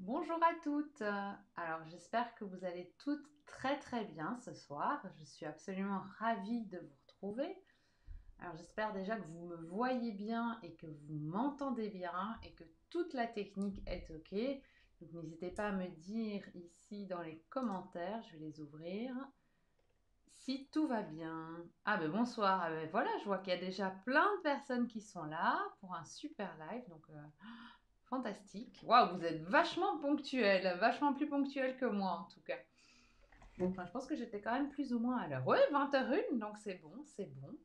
Bonjour à toutes. Alors j'espère que vous allez toutes très bien ce soir. Je suis absolument ravie de vous retrouver. Alors j'espère déjà que vous me voyez bien et que vous m'entendez bien et que toute la technique est OK. Donc n'hésitez pas à me dire ici dans les commentaires, je vais les ouvrir, si tout va bien. Ah ben bonsoir. Ah ben voilà, je vois qu'il y a déjà plein de personnes qui sont là pour un super live. Donc fantastique. Waouh, vous êtes vachement ponctuel, vachement plus ponctuel que moi en tout cas. Enfin, je pense que j'étais quand même plus ou moins à l'heure. Oui, 20h01, donc c'est bon, c'est bon.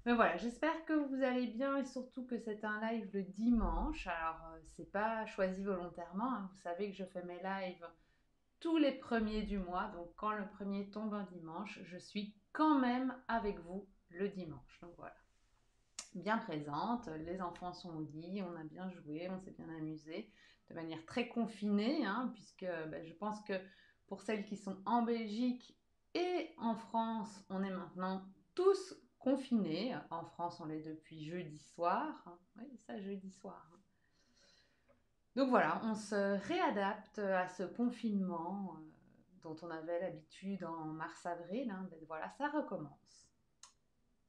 Mais voilà, j'espère que vous allez bien et surtout que c'est un live le dimanche. Alors, c'est pas choisi volontairement, hein. Vous savez que je fais mes lives tous les premiers du mois. Donc, quand le premier tombe un dimanche, je suis quand même avec vous le dimanche. Donc voilà, bien présente. Les enfants sont au lit, on a bien joué, on s'est bien amusé de manière très confinée, hein, puisque ben, je pense que pour celles qui sont en Belgique et en France, on est maintenant tous confinés. En France, on l'est depuis jeudi soir. Oui, ça, jeudi soir. Donc voilà, on se réadapte à ce confinement dont on avait l'habitude en mars-avril. Hein. Ben voilà, ça recommence.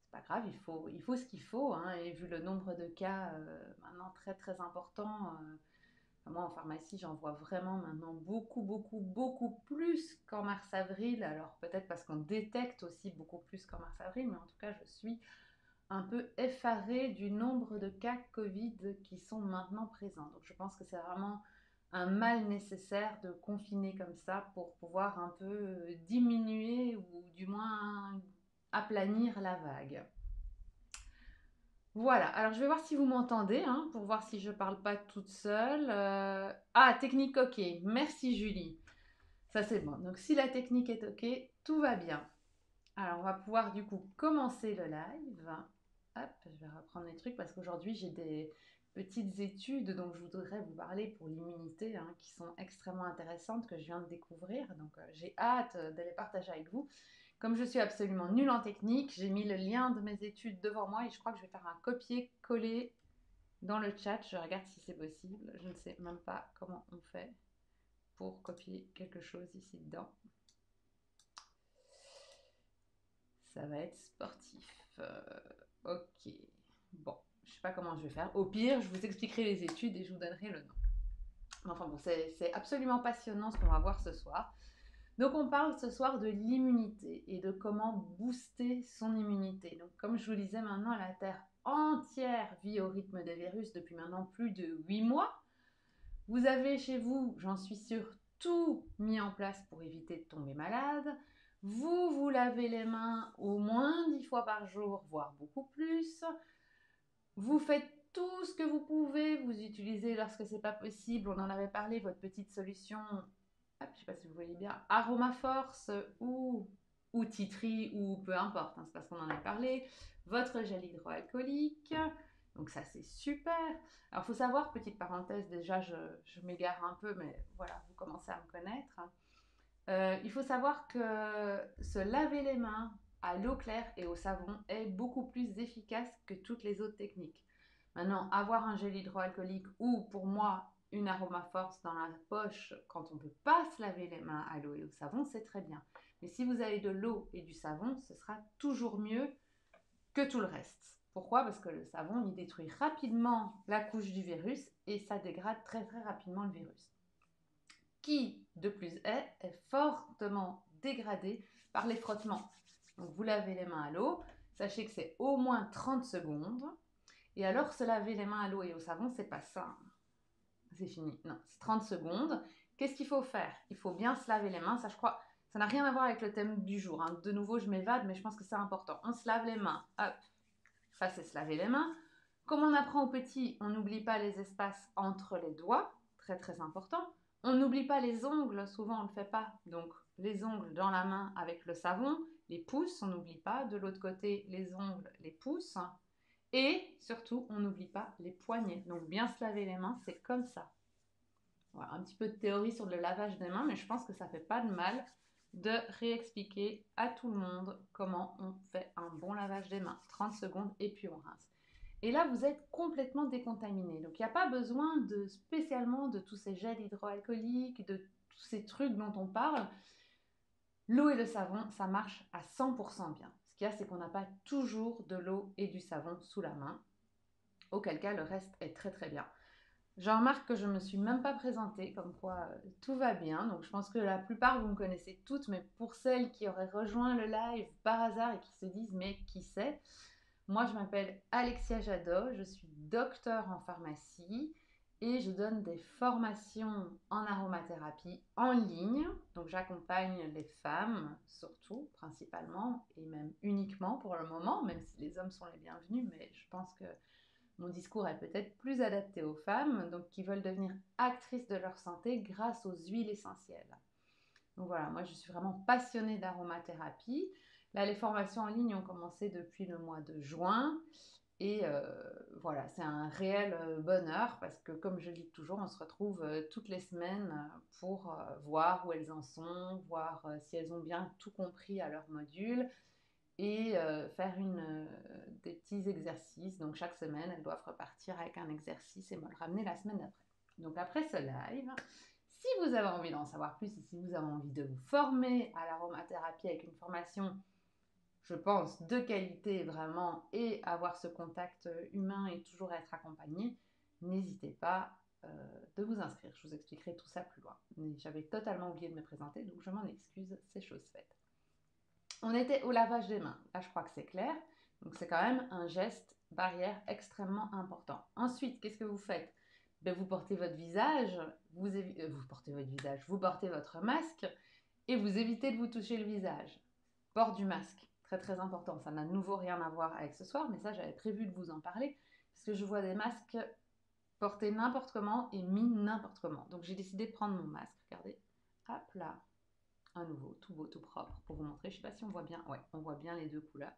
C'est pas grave, il faut ce qu'il faut, hein, et vu le nombre de cas maintenant très important, moi en pharmacie j'en vois vraiment maintenant beaucoup plus qu'en mars-avril, alors peut-être parce qu'on détecte aussi beaucoup plus qu'en mars-avril, mais en tout cas je suis un peu effarée du nombre de cas Covid qui sont maintenant présents. Donc je pense que c'est vraiment un mal nécessaire de confiner comme ça pour pouvoir un peu diminuer ou du moins aplanir la vague. Voilà, alors je vais voir si vous m'entendez, hein, pour voir si je parle pas toute seule. Ah, technique OK. Merci Julie. Ça c'est bon. Donc si la technique est OK, tout va bien. Alors on va pouvoir du coup commencer le live. Hop, je vais reprendre les trucs parce qu'aujourd'hui j'ai des petites études dont je voudrais vous parler pour l'immunité, hein, qui sont extrêmement intéressantes que je viens de découvrir. Donc j'ai hâte de les partager avec vous. Comme je suis absolument nulle en technique, j'ai mis le lien de mes études devant moi et je crois que je vais faire un copier-coller dans le chat. Je regarde si c'est possible. Je ne sais même pas comment on fait pour copier quelque chose ici dedans. Ça va être sportif. Ok. Bon, je ne sais pas comment je vais faire. Au pire, je vous expliquerai les études et je vous donnerai le nom. Enfin bon, c'est absolument passionnant ce qu'on va voir ce soir. Donc on parle ce soir de l'immunité et de comment booster son immunité. Donc comme je vous le disais maintenant, la Terre entière vit au rythme des virus depuis maintenant plus de 8 mois. Vous avez chez vous, j'en suis sûre, tout mis en place pour éviter de tomber malade. Vous vous lavez les mains au moins 10 fois par jour, voire beaucoup plus. Vous faites tout ce que vous pouvez, vous utilisez lorsque c'est pas possible, on en avait parlé, votre petite solution, hop, je sais pas si vous voyez bien, Aromaforce ou Titri ou peu importe, hein, c'est parce qu'on en a parlé, votre gel hydroalcoolique, donc ça c'est super. Alors il faut savoir, petite parenthèse, déjà je m'égare un peu, mais voilà, vous commencez à me connaître. Il faut savoir que se laver les mains à l'eau claire et au savon est beaucoup plus efficace que toutes les autres techniques. Maintenant, avoir un gel hydroalcoolique ou pour moi une aromaforce dans la poche quand on ne peut pas se laver les mains à l'eau et au savon, c'est très bien. Mais si vous avez de l'eau et du savon, ce sera toujours mieux que tout le reste. Pourquoi? Parce que le savon, il détruit rapidement la couche du virus et ça dégrade très rapidement le virus qui, de plus est fortement dégradé par les frottements. Donc vous lavez les mains à l'eau, sachez que c'est au moins 30 secondes. Et alors se laver les mains à l'eau et au savon, c'est pas ça. C'est fini. Non, c'est 30 secondes. Qu'est-ce qu'il faut faire? Il faut bien se laver les mains. Ça, je crois, ça n'a rien à voir avec le thème du jour, hein. De nouveau, je m'évade, mais je pense que c'est important. On se lave les mains. Hop, ça c'est se laver les mains. Comme on apprend aux petits, on n'oublie pas les espaces entre les doigts, très important. On n'oublie pas les ongles, souvent on ne le fait pas. Donc les ongles dans la main avec le savon, les pouces, on n'oublie pas. De l'autre côté, les ongles, les pouces. Et surtout, on n'oublie pas les poignets. Donc bien se laver les mains, c'est comme ça. Voilà, un petit peu de théorie sur le lavage des mains, mais je pense que ça ne fait pas de mal de réexpliquer à tout le monde comment on fait un bon lavage des mains. 30 secondes et puis on rince. Et là, vous êtes complètement décontaminé. Donc, il n'y a pas besoin de spécialement de tous ces gels hydroalcooliques, de tous ces trucs dont on parle. L'eau et le savon, ça marche à 100% bien. Ce qu'il y a, c'est qu'on n'a pas toujours de l'eau et du savon sous la main. Auquel cas, le reste est très très bien. Je remarque que je ne me suis même pas présentée, comme quoi tout va bien. Donc je pense que la plupart, vous me connaissez toutes, mais pour celles qui auraient rejoint le live par hasard et qui se disent, mais qui c'est? Moi, je m'appelle Alexia Jadot, je suis docteur en pharmacie et je donne des formations en aromathérapie en ligne. Donc j'accompagne les femmes, surtout, principalement, et même uniquement pour le moment, même si les hommes sont les bienvenus, mais je pense que mon discours est peut-être plus adapté aux femmes, donc qui veulent devenir actrices de leur santé grâce aux huiles essentielles. Donc voilà, moi je suis vraiment passionnée d'aromathérapie. Là, les formations en ligne ont commencé depuis le mois de juin. Et voilà, c'est un réel bonheur parce que comme je dis toujours, on se retrouve toutes les semaines pour voir où elles en sont, voir si elles ont bien tout compris à leur module et faire des petits exercices. Donc chaque semaine, elles doivent repartir avec un exercice et me le ramener la semaine d'après. Donc après ce live, si vous avez envie d'en savoir plus et si vous avez envie de vous former à l'aromathérapie avec une formation, je pense, de qualité vraiment et avoir ce contact humain et toujours être accompagné, n'hésitez pas de vous inscrire. Je vous expliquerai tout ça plus loin. J'avais totalement oublié de me présenter, donc je m'en excuse, c'est chose faite. On était au lavage des mains. Là, je crois que c'est clair. Donc, c'est quand même un geste barrière extrêmement important. Ensuite, qu'est-ce que vous faites? Ben, vous portez votre visage, vous portez votre masque et vous évitez de vous toucher le visage. Port du masque, très très important. Ça n'a de nouveau rien à voir avec ce soir, mais ça, j'avais prévu de vous en parler parce que je vois des masques portés n'importe comment et mis n'importe comment. Donc, j'ai décidé de prendre mon masque. Regardez, hop là, un nouveau, tout beau, tout propre, pour vous montrer. Je ne sais pas si on voit bien. Ouais, on voit bien les deux couleurs.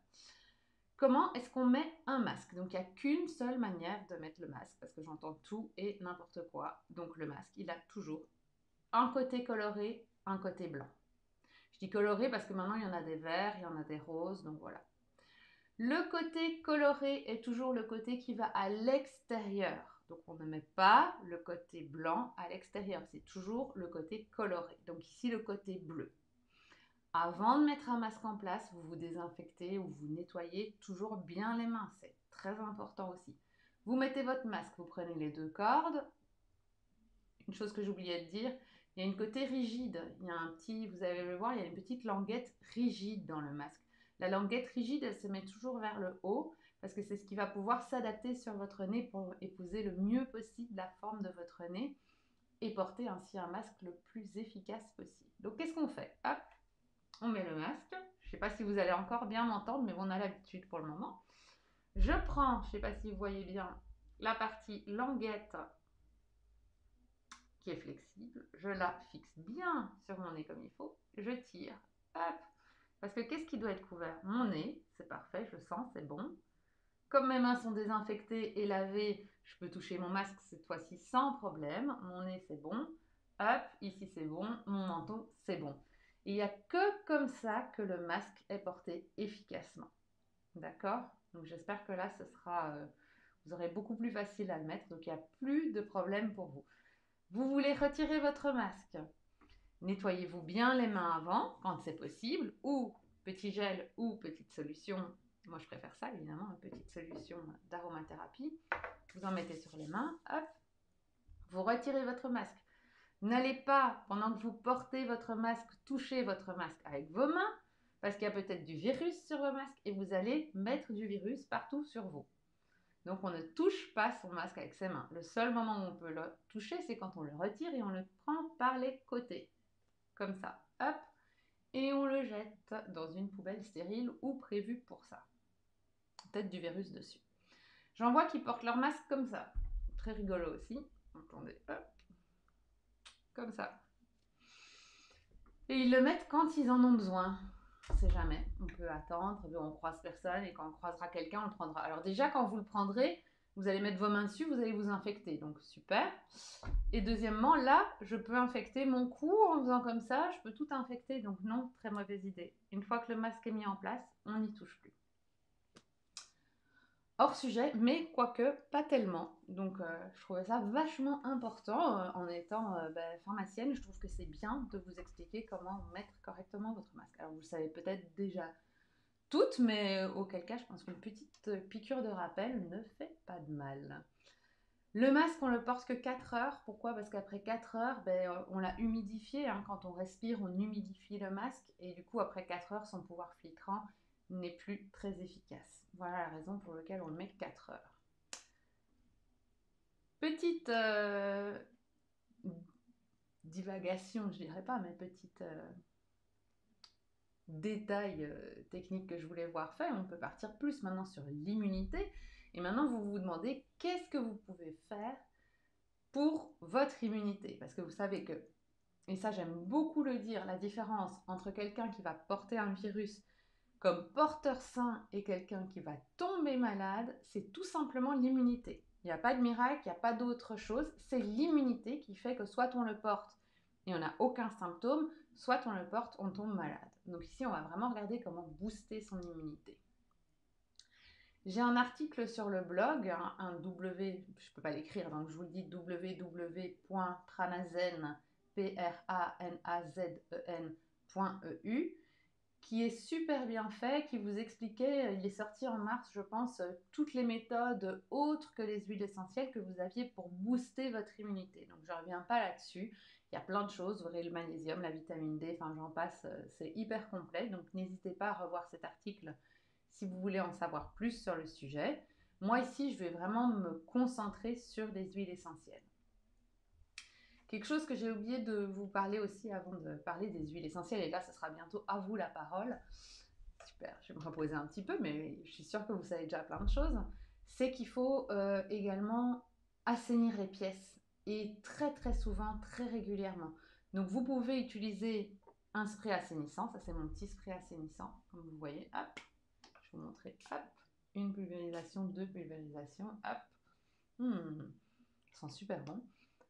Comment est-ce qu'on met un masque? Donc, il n'y a qu'une seule manière de mettre le masque, parce que j'entends tout et n'importe quoi. Donc, le masque, il a toujours un côté coloré, un côté blanc. Je dis coloré parce que maintenant, il y en a des verts, il y en a des roses, donc voilà. Le côté coloré est toujours le côté qui va à l'extérieur. Donc, on ne met pas le côté blanc à l'extérieur. C'est toujours le côté coloré. Donc, ici, le côté bleu. Avant de mettre un masque en place, vous vous désinfectez ou vous nettoyez toujours bien les mains. C'est très important aussi. Vous mettez votre masque, vous prenez les deux cordes. Une chose que j'oubliais de dire, il y a une côté rigide. Il y a un petit, vous allez le voir, il y a une petite languette rigide dans le masque. La languette rigide, elle se met toujours vers le haut parce que c'est ce qui va pouvoir s'adapter sur votre nez pour épouser le mieux possible la forme de votre nez et porter ainsi un masque le plus efficace possible. Donc qu'est-ce qu'on fait? Hop, on met le masque. Je ne sais pas si vous allez encore bien m'entendre, mais on a l'habitude pour le moment. Je prends, je ne sais pas si vous voyez bien, la partie languette qui est flexible. Je la fixe bien sur mon nez comme il faut. Je tire. Hop. Parce que qu'est-ce qui doit être couvert? Mon nez, c'est parfait, je sens, c'est bon. Comme mes mains sont désinfectées et lavées, je peux toucher mon masque cette fois-ci sans problème. Mon nez, c'est bon. Hop, ici, c'est bon. Mon menton, c'est bon. Et il n'y a que comme ça que le masque est porté efficacement. D'accord? Donc j'espère que là, vous aurez beaucoup plus facile à le mettre. Donc il n'y a plus de problème pour vous. Vous voulez retirer votre masque. Nettoyez-vous bien les mains avant, quand c'est possible, ou petit gel ou petite solution. Moi, je préfère ça, évidemment, une petite solution d'aromathérapie. Vous en mettez sur les mains, hop. Vous retirez votre masque. N'allez pas, pendant que vous portez votre masque, toucher votre masque avec vos mains, parce qu'il y a peut-être du virus sur vos masques et vous allez mettre du virus partout sur vous. Donc on ne touche pas son masque avec ses mains. Le seul moment où on peut le toucher, c'est quand on le retire et on le prend par les côtés. Comme ça, hop, et on le jette dans une poubelle stérile ou prévue pour ça. Peut-être du virus dessus. J'en vois qui portent leur masque comme ça. Très rigolo aussi. Attendez, hop, comme ça. Et ils le mettent quand ils en ont besoin. On ne sait jamais. On peut attendre, on croise personne et quand on croisera quelqu'un, on le prendra. Alors déjà, quand vous le prendrez, vous allez mettre vos mains dessus, vous allez vous infecter. Donc super. Et deuxièmement, là, je peux infecter mon cou en faisant comme ça. Je peux tout infecter. Donc non, très mauvaise idée. Une fois que le masque est mis en place, on n'y touche plus. hors sujet, mais quoique pas tellement. Donc je trouvais ça vachement important en étant pharmacienne. Je trouve que c'est bien de vous expliquer comment mettre correctement votre masque. Alors vous le savez peut-être déjà toutes, mais auquel cas je pense qu'une petite piqûre de rappel ne fait pas de mal. Le masque, on le porte que 4 heures. Pourquoi? Parce qu'après 4 heures, on l'a humidifié, hein. Quand on respire, on humidifie le masque. Et du coup, après 4 heures, son pouvoir filtrant n'est plus très efficace. Voilà la raison pour laquelle on le met 4 heures. Petite divagation, je dirais pas, mais petite détail technique que je voulais voir fait. On peut partir plus maintenant sur l'immunité. Et maintenant, vous vous demandez qu'est-ce que vous pouvez faire pour votre immunité. Parce que vous savez que, et ça j'aime beaucoup le dire, la différence entre quelqu'un qui va porter un virus comme porteur sain et quelqu'un qui va tomber malade, c'est tout simplement l'immunité. Il n'y a pas de miracle, il n'y a pas d'autre chose, c'est l'immunité qui fait que soit on le porte et on n'a aucun symptôme, soit on le porte, on tombe malade. Donc ici, on va vraiment regarder comment booster son immunité. J'ai un article sur le blog, un W, je ne peux pas l'écrire, donc je vous le dis www.pranazen.eu, qui est super bien fait, qui vous expliquait, il est sorti en mars, je pense, toutes les méthodes autres que les huiles essentielles que vous aviez pour booster votre immunité. Donc je ne reviens pas là-dessus. Il y a plein de choses, vous aurez le magnésium, la vitamine D, enfin j'en passe, c'est hyper complet. Donc n'hésitez pas à revoir cet article si vous voulez en savoir plus sur le sujet. Moi ici, je vais vraiment me concentrer sur les huiles essentielles. Quelque chose que j'ai oublié de vous parler aussi avant de parler des huiles essentielles, et là, ce sera bientôt à vous la parole. Super, je vais me reposer un petit peu, mais je suis sûre que vous savez déjà plein de choses. C'est qu'il faut également assainir les pièces, et très très souvent, très régulièrement. Donc vous pouvez utiliser un spray assainissant, ça c'est mon petit spray assainissant, comme vous voyez, hop, je vais vous montrer, hop, une pulvérisation, deux pulvérisations, hop, ils sont super bons.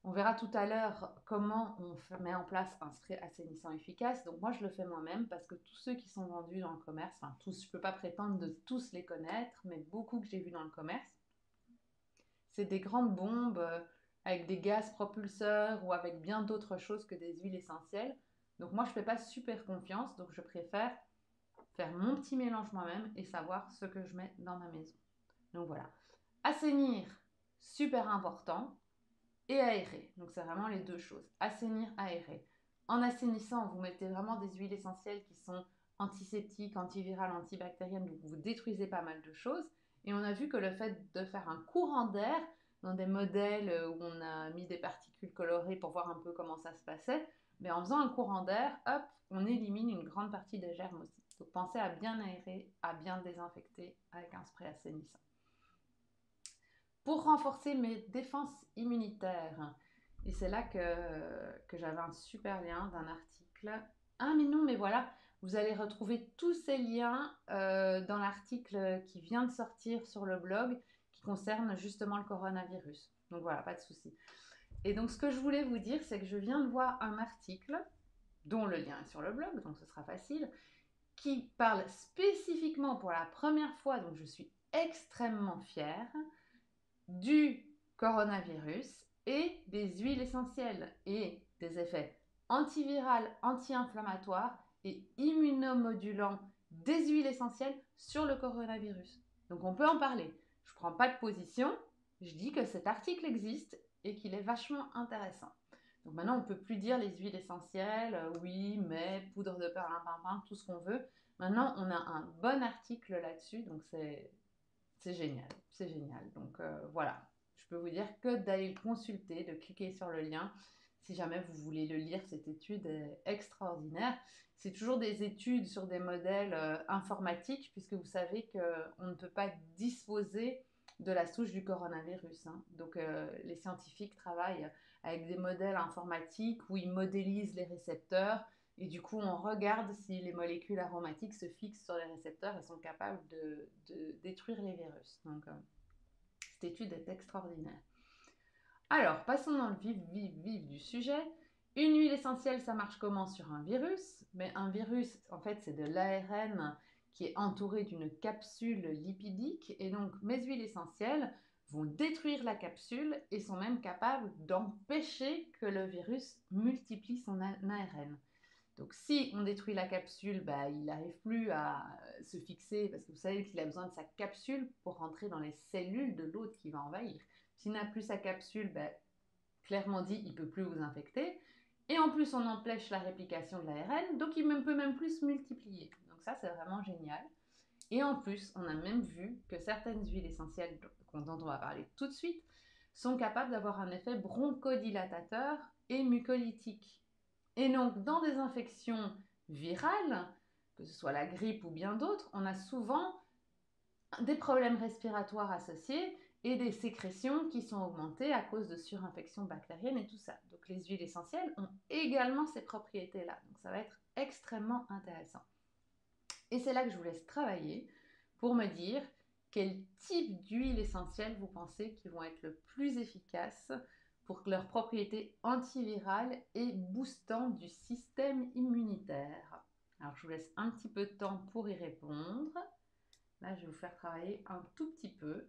On verra tout à l'heure comment on met en place un spray assainissant efficace. Donc moi, je le fais moi-même parce que tous ceux qui sont vendus dans le commerce, enfin tous, je ne peux pas prétendre de tous les connaître, mais beaucoup que j'ai vus dans le commerce, c'est des grandes bombes avec des gaz propulseurs ou avec bien d'autres choses que des huiles essentielles. Donc moi, je ne fais pas super confiance, donc je préfère faire mon petit mélange moi-même et savoir ce que je mets dans ma maison. Donc voilà. Assainir, super important, et aérer. Donc c'est vraiment les deux choses. Assainir, aérer. En assainissant, vous mettez vraiment des huiles essentielles qui sont antiseptiques, antivirales, antibactériennes, donc vous détruisez pas mal de choses. Et on a vu que le fait de faire un courant d'air dans des modèles où on a mis des particules colorées pour voir un peu comment ça se passait, mais en faisant un courant d'air, hop, on élimine une grande partie des germes aussi. Donc pensez à bien aérer, à bien désinfecter avec un spray assainissant. Pour renforcer mes défenses immunitaires, et c'est là que j'avais un super lien d'un article. Ah mais non, mais voilà, vous allez retrouver tous ces liens dans l'article qui vient de sortir sur le blog qui concerne justement le coronavirus. Donc voilà, pas de souci. Et donc ce que je voulais vous dire, c'est que je viens de voir un article, dont le lien est sur le blog, donc ce sera facile, qui parle spécifiquement pour la première fois, donc je suis extrêmement fière, du coronavirus et des huiles essentielles et des effets antivirales, anti-inflammatoires et immunomodulants des huiles essentielles sur le coronavirus. Donc on peut en parler. Je ne prends pas de position, je dis que cet article existe et qu'il est vachement intéressant. Donc maintenant on ne peut plus dire les huiles essentielles, oui, mais poudre de perlimpinpin, tout ce qu'on veut. Maintenant on a un bon article là-dessus, donc c'est génial, c'est génial. Donc voilà, je peux vous dire que d'aller le consulter, de cliquer sur le lien. Si jamais vous voulez le lire, cette étude est extraordinaire. C'est toujours des études sur des modèles informatiques, puisque vous savez qu'on ne peut pas disposer de la souche du coronavirus, hein. Donc les scientifiques travaillent avec des modèles informatiques où ils modélisent les récepteurs et du coup, on regarde si les molécules aromatiques se fixent sur les récepteurs et sont capables de détruire les virus. Donc, cette étude est extraordinaire. Alors, passons dans le vif du sujet. Une huile essentielle, ça marche comment sur un virus? Mais un virus, en fait, c'est de l'ARN qui est entouré d'une capsule lipidique. Et donc, mes huiles essentielles vont détruire la capsule et sont même capables d'empêcher que le virus multiplie son ARN. Donc, si on détruit la capsule, il n'arrive plus à se fixer parce que vous savez qu'il a besoin de sa capsule pour rentrer dans les cellules de l'autre qui va envahir. S'il n'a plus sa capsule, clairement dit, il ne peut plus vous infecter. Et en plus, on empêche la réplication de l'ARN, donc il ne peut même plus se multiplier. Donc ça, c'est vraiment génial. Et en plus, on a même vu que certaines huiles essentielles dont on va parler tout de suite sont capables d'avoir un effet bronchodilatateur et mucolytique. Et donc, dans des infections virales, que ce soit la grippe ou bien d'autres, on a souvent des problèmes respiratoires associés et des sécrétions qui sont augmentées à cause de surinfections bactériennes et tout ça. Donc, les huiles essentielles ont également ces propriétés-là. Donc, ça va être extrêmement intéressant. Et c'est là que je vous laisse travailler pour me dire quel type d'huile essentielle vous pensez qui vont être le plus efficaces pour leurs propriétés antivirales et boostant du système immunitaire. Alors, je vous laisse un petit peu de temps pour y répondre. Là, je vais vous faire travailler un tout petit peu.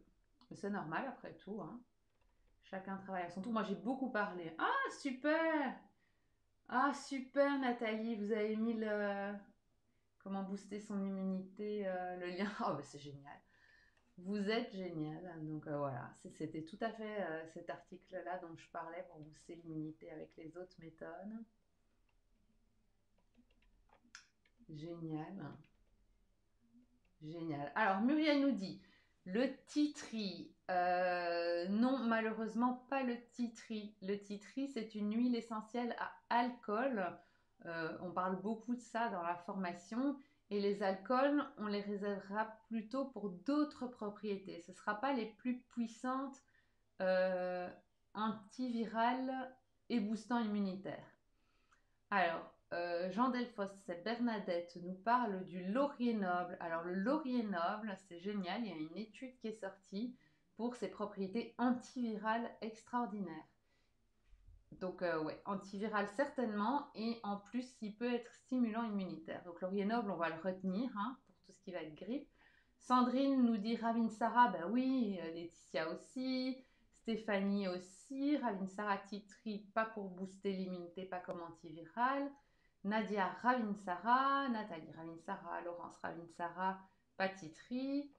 Mais c'est normal après tout. Hein. Chacun travaille à son tour. Moi, j'ai beaucoup parlé. Ah, super! Ah, super, Nathalie. Vous avez mis le... Comment booster son immunité, le lien. Oh, c'est génial. Vous êtes génial. Donc voilà, c'était tout à fait cet article-là dont je parlais pour booster l'immunité avec les autres méthodes. Génial. Génial. Alors, Muriel nous dit, le titri. Non, malheureusement, pas le titri. Le titri, c'est une huile essentielle à alcool. On parle beaucoup de ça dans la formation. Et les alcools, on les réservera plutôt pour d'autres propriétés. Ce ne sera pas les plus puissantes antivirales et boostant immunitaire. Alors, Jean Delfos, c'est Bernadette, nous parle du laurier noble. Alors, le laurier noble, c'est génial, il y a une étude qui est sortie pour ses propriétés antivirales extraordinaires. Donc, ouais, antiviral certainement, et en plus, il peut être stimulant immunitaire. Donc, laurier noble, on va le retenir pour tout ce qui va être grippe. Sandrine nous dit Ravinsara, ben oui, Laetitia aussi, Stéphanie aussi, Ravinsara titri, pas pour booster l'immunité, pas comme antiviral. Nadia Ravinsara, Nathalie Ravinsara, Laurence Ravinsara, pas titri.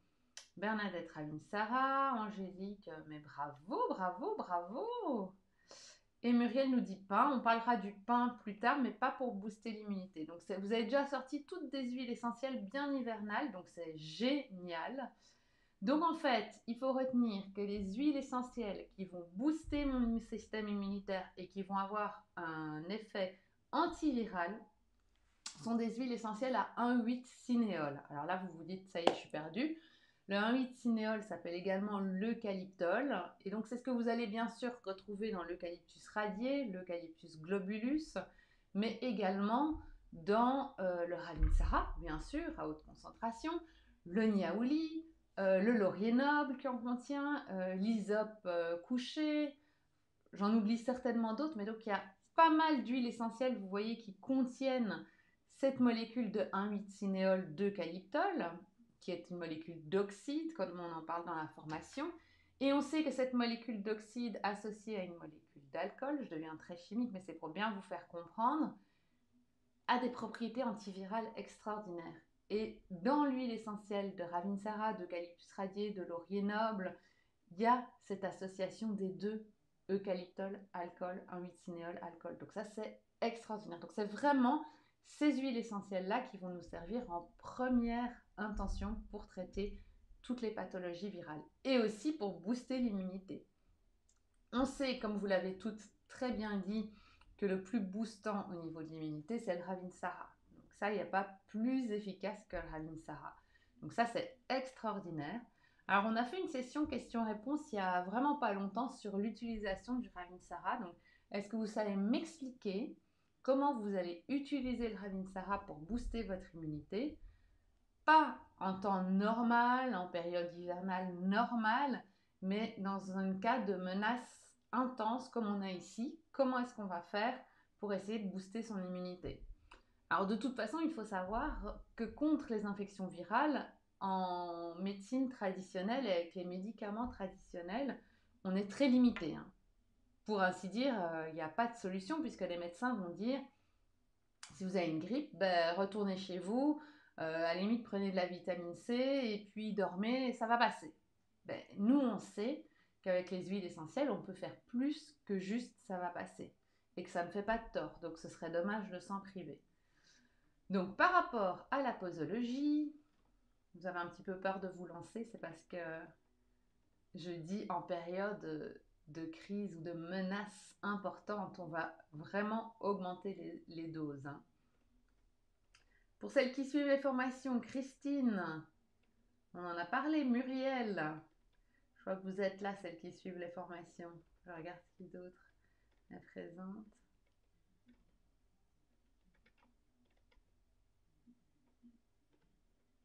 Bernadette Ravinsara, Angélique, mais bravo, bravo, bravo! Et Muriel nous dit pain. On parlera du pain plus tard, mais pas pour booster l'immunité. Donc, vous avez déjà sorti toutes des huiles essentielles bien hivernales, donc c'est génial. Donc, en fait, il faut retenir que les huiles essentielles qui vont booster mon système immunitaire et qui vont avoir un effet antiviral sont des huiles essentielles à 1,8-cinéole. Alors là, vous vous dites, ça y est, je suis perdue. Le 1,8-cinéole s'appelle également l'eucalyptol. Et donc, c'est ce que vous allez bien sûr retrouver dans l'eucalyptus radié, l'eucalyptus globulus, mais également dans le ravinsara, bien sûr, à haute concentration, le niaouli, le laurier noble qui en contient, l'hysope couché. J'en oublie certainement d'autres, mais donc il y a pas mal d'huiles essentielles, vous voyez, qui contiennent cette molécule de 1,8-cinéole d'eucalyptol, qui est une molécule d'oxyde, comme on en parle dans la formation. Et on sait que cette molécule d'oxyde associée à une molécule d'alcool, je deviens très chimique, mais c'est pour bien vous faire comprendre, a des propriétés antivirales extraordinaires. Et dans l'huile essentielle de Ravinsara, d'eucalyptus radié, de laurier noble, il y a cette association des deux, eucalyptol, alcool, 1,8-cinéole, alcool. Donc ça, c'est extraordinaire. Donc c'est vraiment ces huiles essentielles-là qui vont nous servir en première intention pour traiter toutes les pathologies virales et aussi pour booster l'immunité. On sait, comme vous l'avez toutes très bien dit, que le plus boostant au niveau de l'immunité, c'est le Ravinsara. Donc ça, il n'y a pas plus efficace que le Ravinsara. Donc ça, c'est extraordinaire. Alors, on a fait une session questions-réponses il n'y a vraiment pas longtemps sur l'utilisation du Ravinsara. Donc, est-ce que vous savez m'expliquer comment vous allez utiliser le Ravinsara pour booster votre immunité? Pas en temps normal, en période hivernale normale, mais dans un cas de menace intense comme on a ici. Comment est-ce qu'on va faire pour essayer de booster son immunité? Alors de toute façon, il faut savoir que contre les infections virales, en médecine traditionnelle et avec les médicaments traditionnels, on est très limité, hein. Pour ainsi dire, il n'y a pas de solution puisque les médecins vont dire, si vous avez une grippe, ben, retournez chez vous, à la limite prenez de la vitamine C et puis dormez et ça va passer. Ben, nous, on sait qu'avec les huiles essentielles, on peut faire plus que juste ça va passer et que ça ne fait pas de tort. Donc ce serait dommage de s'en priver. Donc par rapport à la posologie, vous avez un petit peu peur de vous lancer, c'est parce que je dis en période de crise ou de menace importante, on va vraiment augmenter les doses, hein. Pour celles qui suivent les formations, Christine, on en a parlé, Muriel, je vois que vous êtes là, celles qui suivent les formations. Je regarde qui d'autre est présente.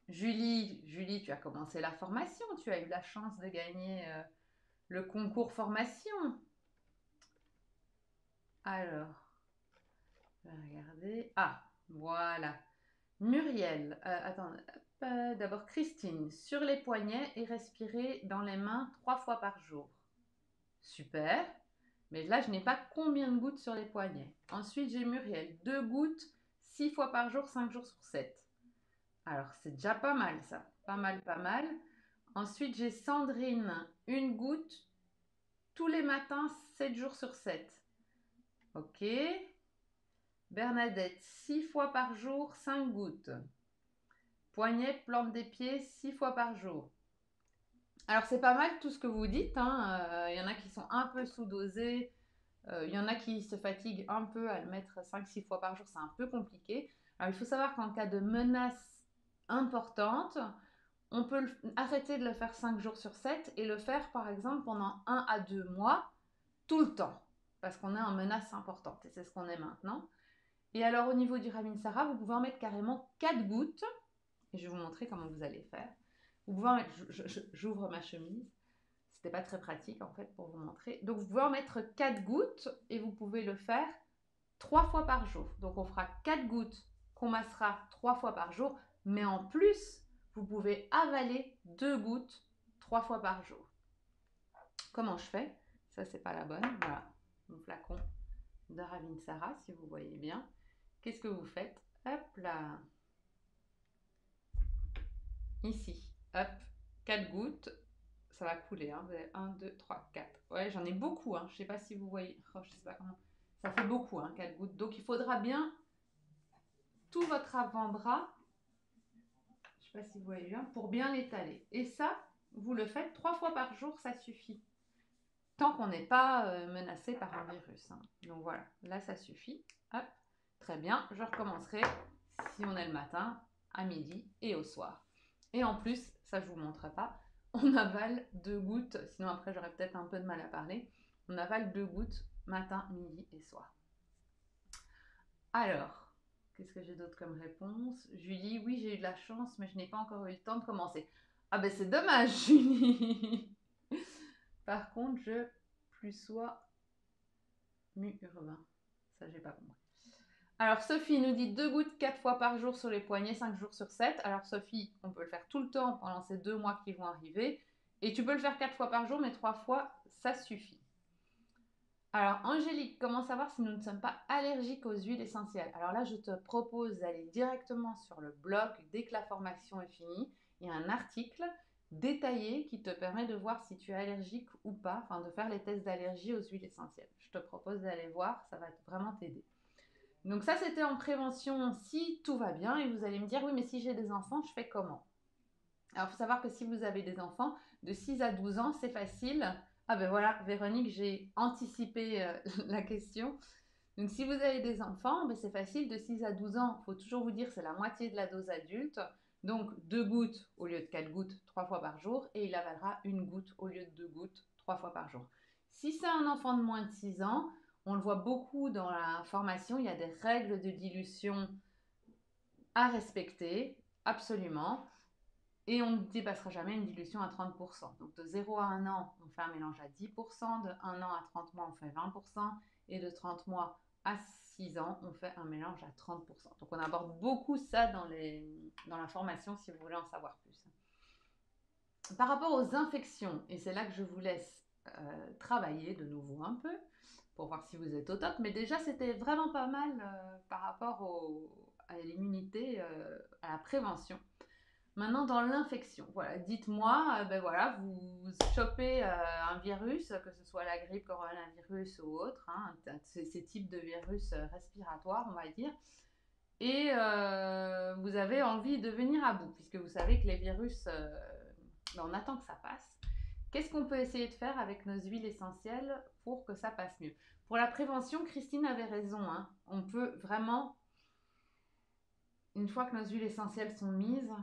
Julie, tu as commencé la formation, tu as eu la chance de gagner le concours formation. Alors, je vais regarder. Ah, voilà. Muriel, attends, d'abord Christine, sur les poignets et respirer dans les mains 3 fois par jour. Super. Mais là, je n'ai pas combien de gouttes sur les poignets. Ensuite, j'ai Muriel, 2 gouttes, 6 fois par jour, 5 jours sur 7. Alors, c'est déjà pas mal ça. Pas mal, pas mal. Ensuite, j'ai Sandrine, 1 goutte tous les matins, 7 jours sur 7. Ok. Bernadette, 6 fois par jour, 5 gouttes. Poignet, plante des pieds, 6 fois par jour. Alors, c'est pas mal tout ce que vous dites, hein. Y en a qui sont un peu sous-dosés. Il y en a qui se fatiguent un peu à le mettre 5-6 fois par jour. C'est un peu compliqué. Alors, il faut savoir qu'en cas de menace importante, on peut arrêter de le faire 5 jours sur 7 et le faire, par exemple, pendant 1 à 2 mois, tout le temps. Parce qu'on est en menace importante. Et c'est ce qu'on est maintenant. Et alors, au niveau du Ravinsara, vous pouvez en mettre carrément 4 gouttes. Et je vais vous montrer comment vous allez faire. Vous pouvez en mettre, j'ouvre ma chemise. C'était pas très pratique en fait pour vous montrer. Donc vous pouvez en mettre 4 gouttes et vous pouvez le faire 3 fois par jour. Donc on fera 4 gouttes qu'on massera 3 fois par jour. Mais en plus, vous pouvez avaler 2 gouttes 3 fois par jour. Comment je fais? Ça, c'est pas la bonne. Voilà, mon flacon de Ravinsara, si vous voyez bien. Qu'est-ce que vous faites? Hop là. Ici, hop, 4 gouttes. Ça va couler, hein. Vous avez 1, 2, 3, 4. Ouais, j'en ai beaucoup, hein. Je ne sais pas si vous voyez. Oh, je sais pas comment. Ça fait beaucoup, hein, 4 gouttes. Donc, il faudra bien tout votre avant-bras. Je ne sais pas si vous voyez bien, pour bien l'étaler. Et ça, vous le faites 3 fois par jour, ça suffit. Tant qu'on n'est pas menacé par un virus, hein. Donc voilà, là, ça suffit. Hop, très bien. Je recommencerai si on est le matin, à midi et au soir. Et en plus, ça je ne vous montre pas, on avale 2 gouttes, sinon après j'aurais peut-être un peu de mal à parler. On avale 2 gouttes matin, midi et soir. Alors, qu'est-ce que j'ai d'autre comme réponse? Julie, oui, j'ai eu de la chance, mais je n'ai pas encore eu le temps de commencer. Ah ben c'est dommage, Julie. Par contre, je plus sois urbain. Ça, j'ai pas compris. Alors, Sophie nous dit 2 gouttes 4 fois par jour sur les poignets, 5 jours sur 7. Alors, Sophie, on peut le faire tout le temps pendant ces 2 mois qui vont arriver. Et tu peux le faire 4 fois par jour, mais 3 fois, ça suffit. Alors, Angélique, comment savoir si nous ne sommes pas allergiques aux huiles essentielles? Alors là, je te propose d'aller directement sur le blog dès que la formation est finie. Il y a un article détaillé qui te permet de voir si tu es allergique ou pas, enfin de faire les tests d'allergie aux huiles essentielles. Je te propose d'aller voir, ça va vraiment t'aider. Donc ça, c'était en prévention si tout va bien. Et vous allez me dire, oui, mais si j'ai des enfants, je fais comment? Alors, il faut savoir que si vous avez des enfants de 6 à 12 ans, c'est facile. Ah ben voilà, Véronique, j'ai anticipé la question. Donc, si vous avez des enfants, ben, c'est facile, de 6 à 12 ans, il faut toujours vous dire c'est la moitié de la dose adulte. Donc, 2 gouttes au lieu de 4 gouttes 3 fois par jour. Et il avalera 1 goutte au lieu de 2 gouttes 3 fois par jour. Si c'est un enfant de moins de 6 ans, on le voit beaucoup dans la formation, il y a des règles de dilution à respecter, absolument. Et on ne dépassera jamais une dilution à 30%. Donc de 0 à 1 an, on fait un mélange à 10%, de 1 an à 30 mois, on fait 20%, et de 30 mois à 6 ans, on fait un mélange à 30%. Donc on aborde beaucoup ça dans la formation si vous voulez en savoir plus. Par rapport aux infections, et c'est là que je vous laisse travailler de nouveau un peu pour voir si vous êtes au top, mais déjà c'était vraiment pas mal par rapport à l'immunité, à la prévention. Maintenant, dans l'infection, voilà, dites-moi, ben voilà, vous chopez un virus, que ce soit la grippe, coronavirus ou autre, hein, ces types de virus respiratoires, on va dire, et vous avez envie de venir à bout, puisque vous savez que les virus, ben, on attend que ça passe. Qu'est-ce qu'on peut essayer de faire avec nos huiles essentielles pour que ça passe mieux? Pour la prévention, Christine avait raison, hein, on peut vraiment, une fois que nos huiles essentielles sont mises,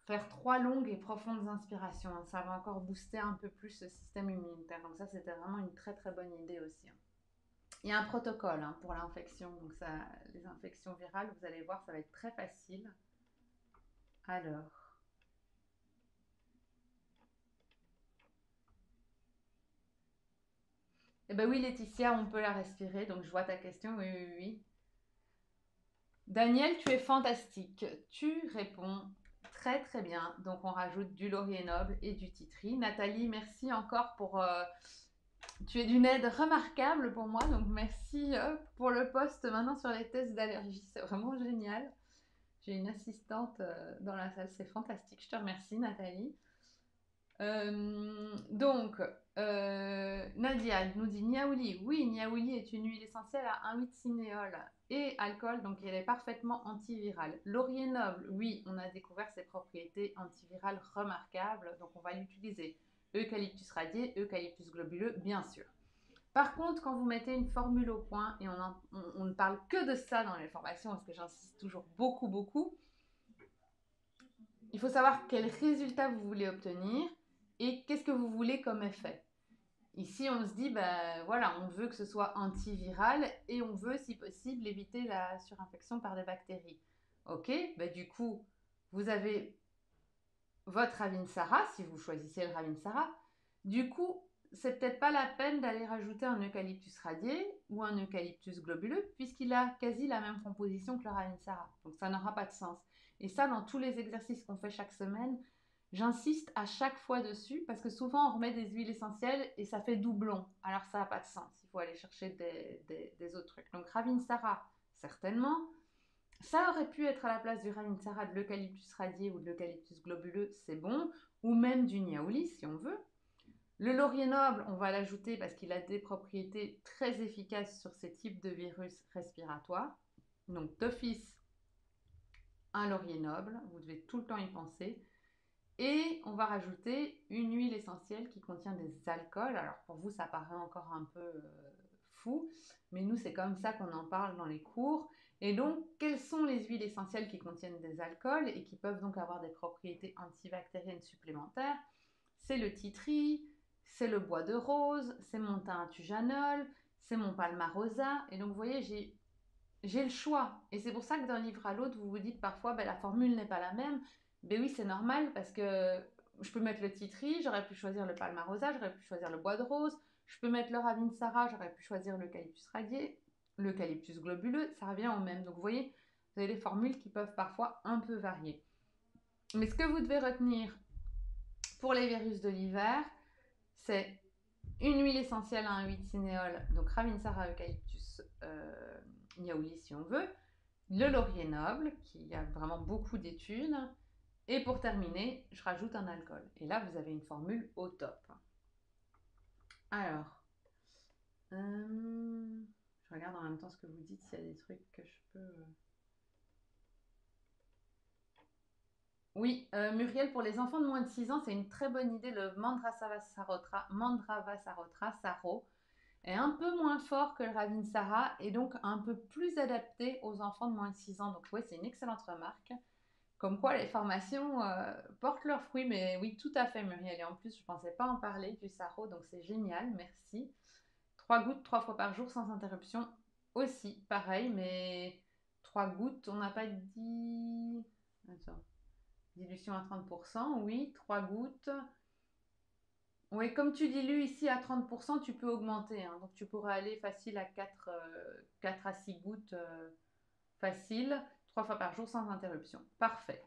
faire 3 longues et profondes inspirations. Hein. Ça va encore booster un peu plus le système immunitaire. Donc ça, c'était vraiment une très très bonne idée aussi. Hein. Il y a un protocole hein, pour l'infection. Donc ça, les infections virales, vous allez voir, ça va être très facile. Alors. Eh ben oui, Laetitia, on peut la respirer. Donc je vois ta question. Oui, oui, oui. Daniel, tu es fantastique. Tu réponds très très bien. Donc on rajoute du laurier noble et du titri. Nathalie, merci encore pour... tu es d'une aide remarquable pour moi. Donc merci pour le post maintenant sur les tests d'allergie. C'est vraiment génial. J'ai une assistante dans la salle. C'est fantastique. Je te remercie Nathalie. Nadia nous dit niaouli. Oui, niaouli est une huile essentielle à 1,8 cinéole et alcool, donc elle est parfaitement antivirale. Laurier noble, oui, on a découvert ses propriétés antivirales remarquables, donc on va l'utiliser. Eucalyptus radié, eucalyptus globuleux, bien sûr. Par contre, quand vous mettez une formule au point, et on ne parle que de ça dans les formations, parce que j'insiste toujours beaucoup, beaucoup, il faut savoir quel résultat vous voulez obtenir et qu'est-ce que vous voulez comme effet. Ici, on se dit, ben voilà, on veut que ce soit antiviral et on veut, si possible, éviter la surinfection par des bactéries. Ok, ben du coup, vous avez votre Ravinsara, si vous choisissez le Ravinsara. Du coup, c'est peut-être pas la peine d'aller rajouter un eucalyptus radié ou un eucalyptus globuleux, puisqu'il a quasi la même composition que le Ravinsara. Donc ça n'aura pas de sens. Et ça, dans tous les exercices qu'on fait chaque semaine, j'insiste à chaque fois dessus parce que souvent on remet des huiles essentielles et ça fait doublon. Alors ça n'a pas de sens. Il faut aller chercher des autres trucs. Donc Ravinsara, certainement. Ça aurait pu être à la place du Ravinsara de l'eucalyptus radié ou de l'eucalyptus globuleux, c'est bon. Ou même du niaouli si on veut. Le laurier noble, on va l'ajouter parce qu'il a des propriétés très efficaces sur ces types de virus respiratoires. Donc d'office, un laurier noble, vous devez tout le temps y penser. Et on va rajouter une huile essentielle qui contient des alcools. Alors pour vous, ça paraît encore un peu fou, mais nous, c'est comme ça qu'on en parle dans les cours. Et donc, quelles sont les huiles essentielles qui contiennent des alcools et qui peuvent donc avoir des propriétés antibactériennes supplémentaires? C'est le titri, c'est le bois de rose, c'est mon thym tujanol, c'est mon palmarosa. Et donc, vous voyez, j'ai le choix. Et c'est pour ça que d'un livre à l'autre, vous vous dites parfois, ben, la formule n'est pas la même. Ben oui, c'est normal parce que je peux mettre le titri, j'aurais pu choisir le palmarosa, j'aurais pu choisir le bois de rose, je peux mettre le ravinsara, j'aurais pu choisir l'eucalyptus radié, l'eucalyptus globuleux, ça revient au même. Donc vous voyez, vous avez des formules qui peuvent parfois un peu varier. Mais ce que vous devez retenir pour les virus de l'hiver, c'est une huile essentielle à 1,8 cinéole, donc ravinsara, eucalyptus, niaouli si on veut, le laurier noble, qui a vraiment beaucoup d'études, et pour terminer, je rajoute un alcool. Et là, vous avez une formule au top. Alors, je regarde en même temps ce que vous dites, s'il y a des trucs que je peux... Oui, Muriel, pour les enfants de moins de 6 ans, c'est une très bonne idée, le Mandravasarottra Saro est un peu moins fort que le Ravinsara et donc un peu plus adapté aux enfants de moins de 6 ans. Donc oui, c'est une excellente remarque. Comme quoi les formations portent leurs fruits, mais oui, tout à fait Muriel. Et en plus, je ne pensais pas en parler du Saro, donc c'est génial, merci. 3 gouttes, 3 fois par jour sans interruption aussi, pareil, mais 3 gouttes, on n'a pas dit... Attends. Dilution à 30%, oui, 3 gouttes. Oui, comme tu dilues ici à 30%, tu peux augmenter, hein. Donc tu pourras aller facile à 4 à 6 gouttes facile, 3 fois par jour sans interruption. Parfait.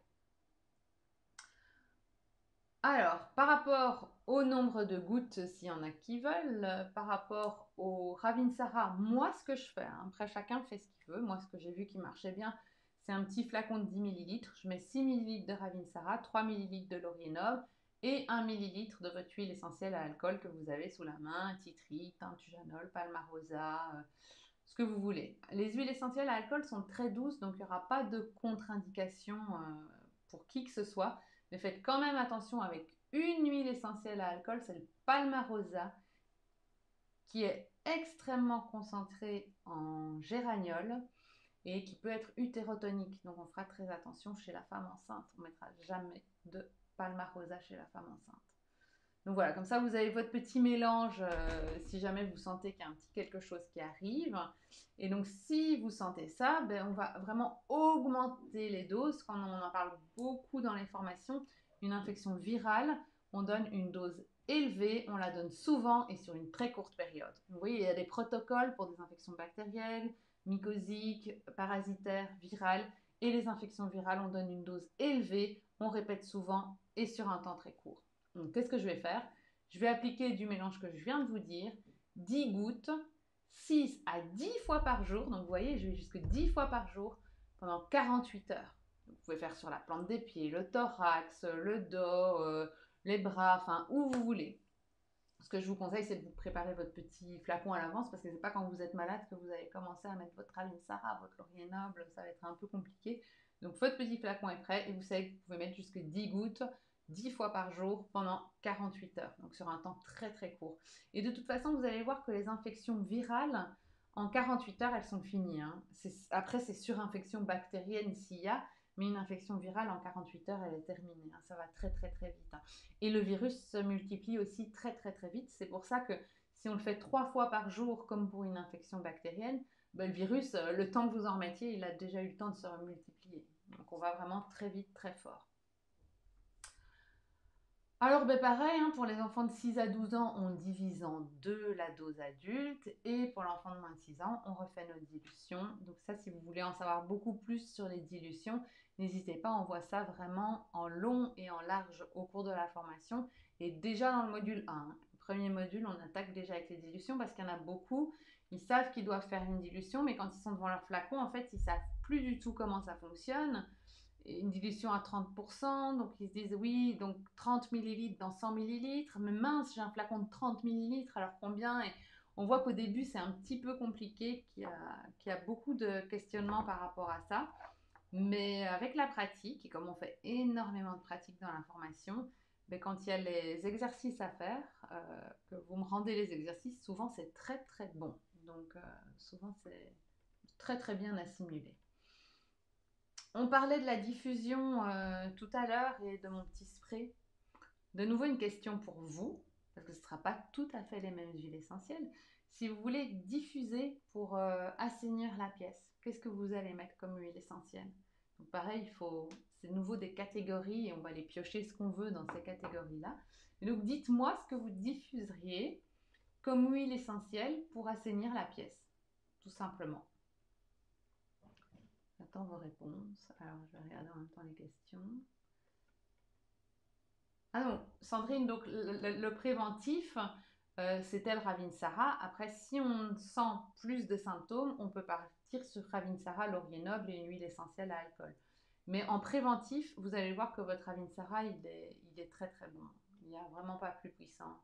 Alors, par rapport au nombre de gouttes, s'il y en a qui veulent, par rapport au Ravinsara, moi ce que je fais, hein, après chacun fait ce qu'il veut, moi ce que j'ai vu qui marchait bien, c'est un petit flacon de 10 millilitres. Je mets 6 millilitres de Ravinsara, 3 millilitres de laurier noble et 1 millilitre de votre huile essentielle à alcool que vous avez sous la main, titri, thyme palmarosa, ce que vous voulez. Les huiles essentielles à alcool sont très douces, donc il n'y aura pas de contre-indication pour qui que ce soit. Mais faites quand même attention avec une huile essentielle à alcool, c'est le palmarosa, qui est extrêmement concentré en géraniol et qui peut être utérotonique. Donc on fera très attention chez la femme enceinte. On ne mettra jamais de palmarosa chez la femme enceinte. Donc voilà, comme ça vous avez votre petit mélange si jamais vous sentez qu'il y a un petit quelque chose qui arrive. Et donc si vous sentez ça, ben, on va vraiment augmenter les doses. Quand on en parle beaucoup dans les formations, une infection virale, on donne une dose élevée, on la donne souvent et sur une très courte période. Vous voyez, il y a des protocoles pour des infections bactériennes, mycosiques, parasitaires, virales. Et les infections virales, on donne une dose élevée, on répète souvent et sur un temps très court. Donc, qu'est-ce que je vais faire? Je vais appliquer du mélange que je viens de vous dire, 10 gouttes, 6 à 10 fois par jour. Donc, vous voyez, je vais jusque 10 fois par jour pendant 48 heures. Donc, vous pouvez faire sur la plante des pieds, le thorax, le dos, les bras, enfin, où vous voulez. Ce que je vous conseille, c'est de vous préparer votre petit flacon à l'avance parce que c'est pas quand vous êtes malade que vous allez commencer à mettre votre Ravinsara, votre laurier noble, ça va être un peu compliqué. Donc votre petit flacon est prêt et vous savez que vous pouvez mettre jusque 10 gouttes 10 fois par jour pendant 48 heures, donc sur un temps très très court. Et de toute façon, vous allez voir que les infections virales, en 48 heures, elles sont finies, hein. Après, c'est surinfection bactérienne s'il y a, mais une infection virale en 48 heures, elle est terminée, hein. Ça va très très très vite, hein. Et le virus se multiplie aussi très très très vite. C'est pour ça que si on le fait 3 fois par jour, comme pour une infection bactérienne, ben, le virus, le temps que vous en remettiez, il a déjà eu le temps de se multiplier. Donc on va vraiment très vite, très fort. Alors, ben pareil, hein, pour les enfants de 6 à 12 ans, on divise en deux la dose adulte. Et pour l'enfant de moins de 6 ans, on refait notre dilution. Donc ça, si vous voulez en savoir beaucoup plus sur les dilutions, n'hésitez pas, on voit ça vraiment en long et en large au cours de la formation. Et déjà dans le module 1, hein, le premier module, on attaque déjà avec les dilutions parce qu'il y en a beaucoup. Ils savent qu'ils doivent faire une dilution, mais quand ils sont devant leur flacon, en fait, ils ne savent plus du tout comment ça fonctionne. Une dilution à 30%, donc ils se disent oui, donc 30 millilitres dans 100 millilitres, mais mince, j'ai un flacon de 30 millilitres, alors combien? Et on voit qu'au début c'est un petit peu compliqué, qu'il y a beaucoup de questionnements par rapport à ça, mais avec la pratique, et comme on fait énormément de pratique dans la formation, ben, quand il y a les exercices à faire, que vous me rendez les exercices, souvent c'est très très bon, donc souvent c'est très très bien assimilé. On parlait de la diffusion tout à l'heure et de mon petit spray. De nouveau, une question pour vous, parce que ce ne sera pas tout à fait les mêmes huiles essentielles. Si vous voulez diffuser pour assainir la pièce, qu'est-ce que vous allez mettre comme huile essentielle? Donc pareil, c'est de nouveau des catégories et on va les piocher ce qu'on veut dans ces catégories-là. Et donc dites-moi ce que vous diffuseriez comme huile essentielle pour assainir la pièce, tout simplement. J'attends vos réponses. Alors, je vais regarder en même temps les questions. Ah non, Sandrine, donc le préventif, c'était le Ravinsara. Après, si on sent plus de symptômes, on peut partir sur Ravinsara, laurier noble et une huile essentielle à alcool. Mais en préventif, vous allez voir que votre Ravinsara, il est très très bon. Il n'y a vraiment pas plus puissant.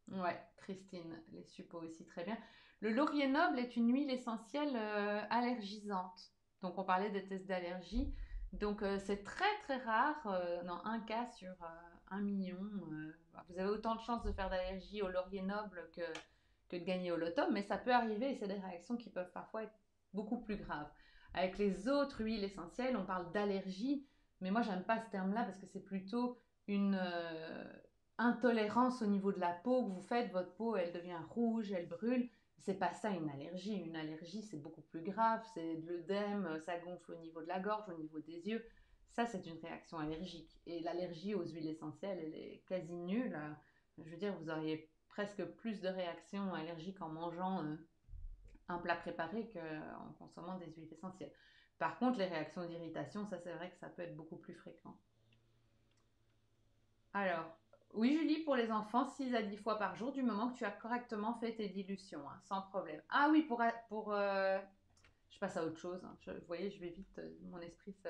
Ouais, Christine, les suppos aussi très bien. Le laurier noble est une huile essentielle allergisante. Donc on parlait des tests d'allergie. Donc c'est très très rare, dans un cas sur 1 million. Vous avez autant de chances de faire d'allergie au laurier noble que de gagner au loto, mais ça peut arriver et c'est des réactions qui peuvent parfois être beaucoup plus graves. Avec les autres huiles essentielles, on parle d'allergie, mais moi j'aime pas ce terme-là parce que c'est plutôt une intolérance au niveau de la peau que vous faites, votre peau elle devient rouge, elle brûle. C'est pas ça une allergie. Une allergie c'est beaucoup plus grave, c'est de l'œdème, ça gonfle au niveau de la gorge, au niveau des yeux. ça c'est une réaction allergique. Et l'allergie aux huiles essentielles, elle est quasi nulle. Je veux dire, vous auriez presque plus de réactions allergiques en mangeant un plat préparé qu'en consommant des huiles essentielles. Par contre, les réactions d'irritation, ça c'est vrai que ça peut être beaucoup plus fréquent. Alors, oui Julie, pour les enfants, 6 à 10 fois par jour, du moment que tu as correctement fait tes dilutions, hein, sans problème. Ah oui, je passe à autre chose, hein. Vous voyez, je vais vite, mon esprit se...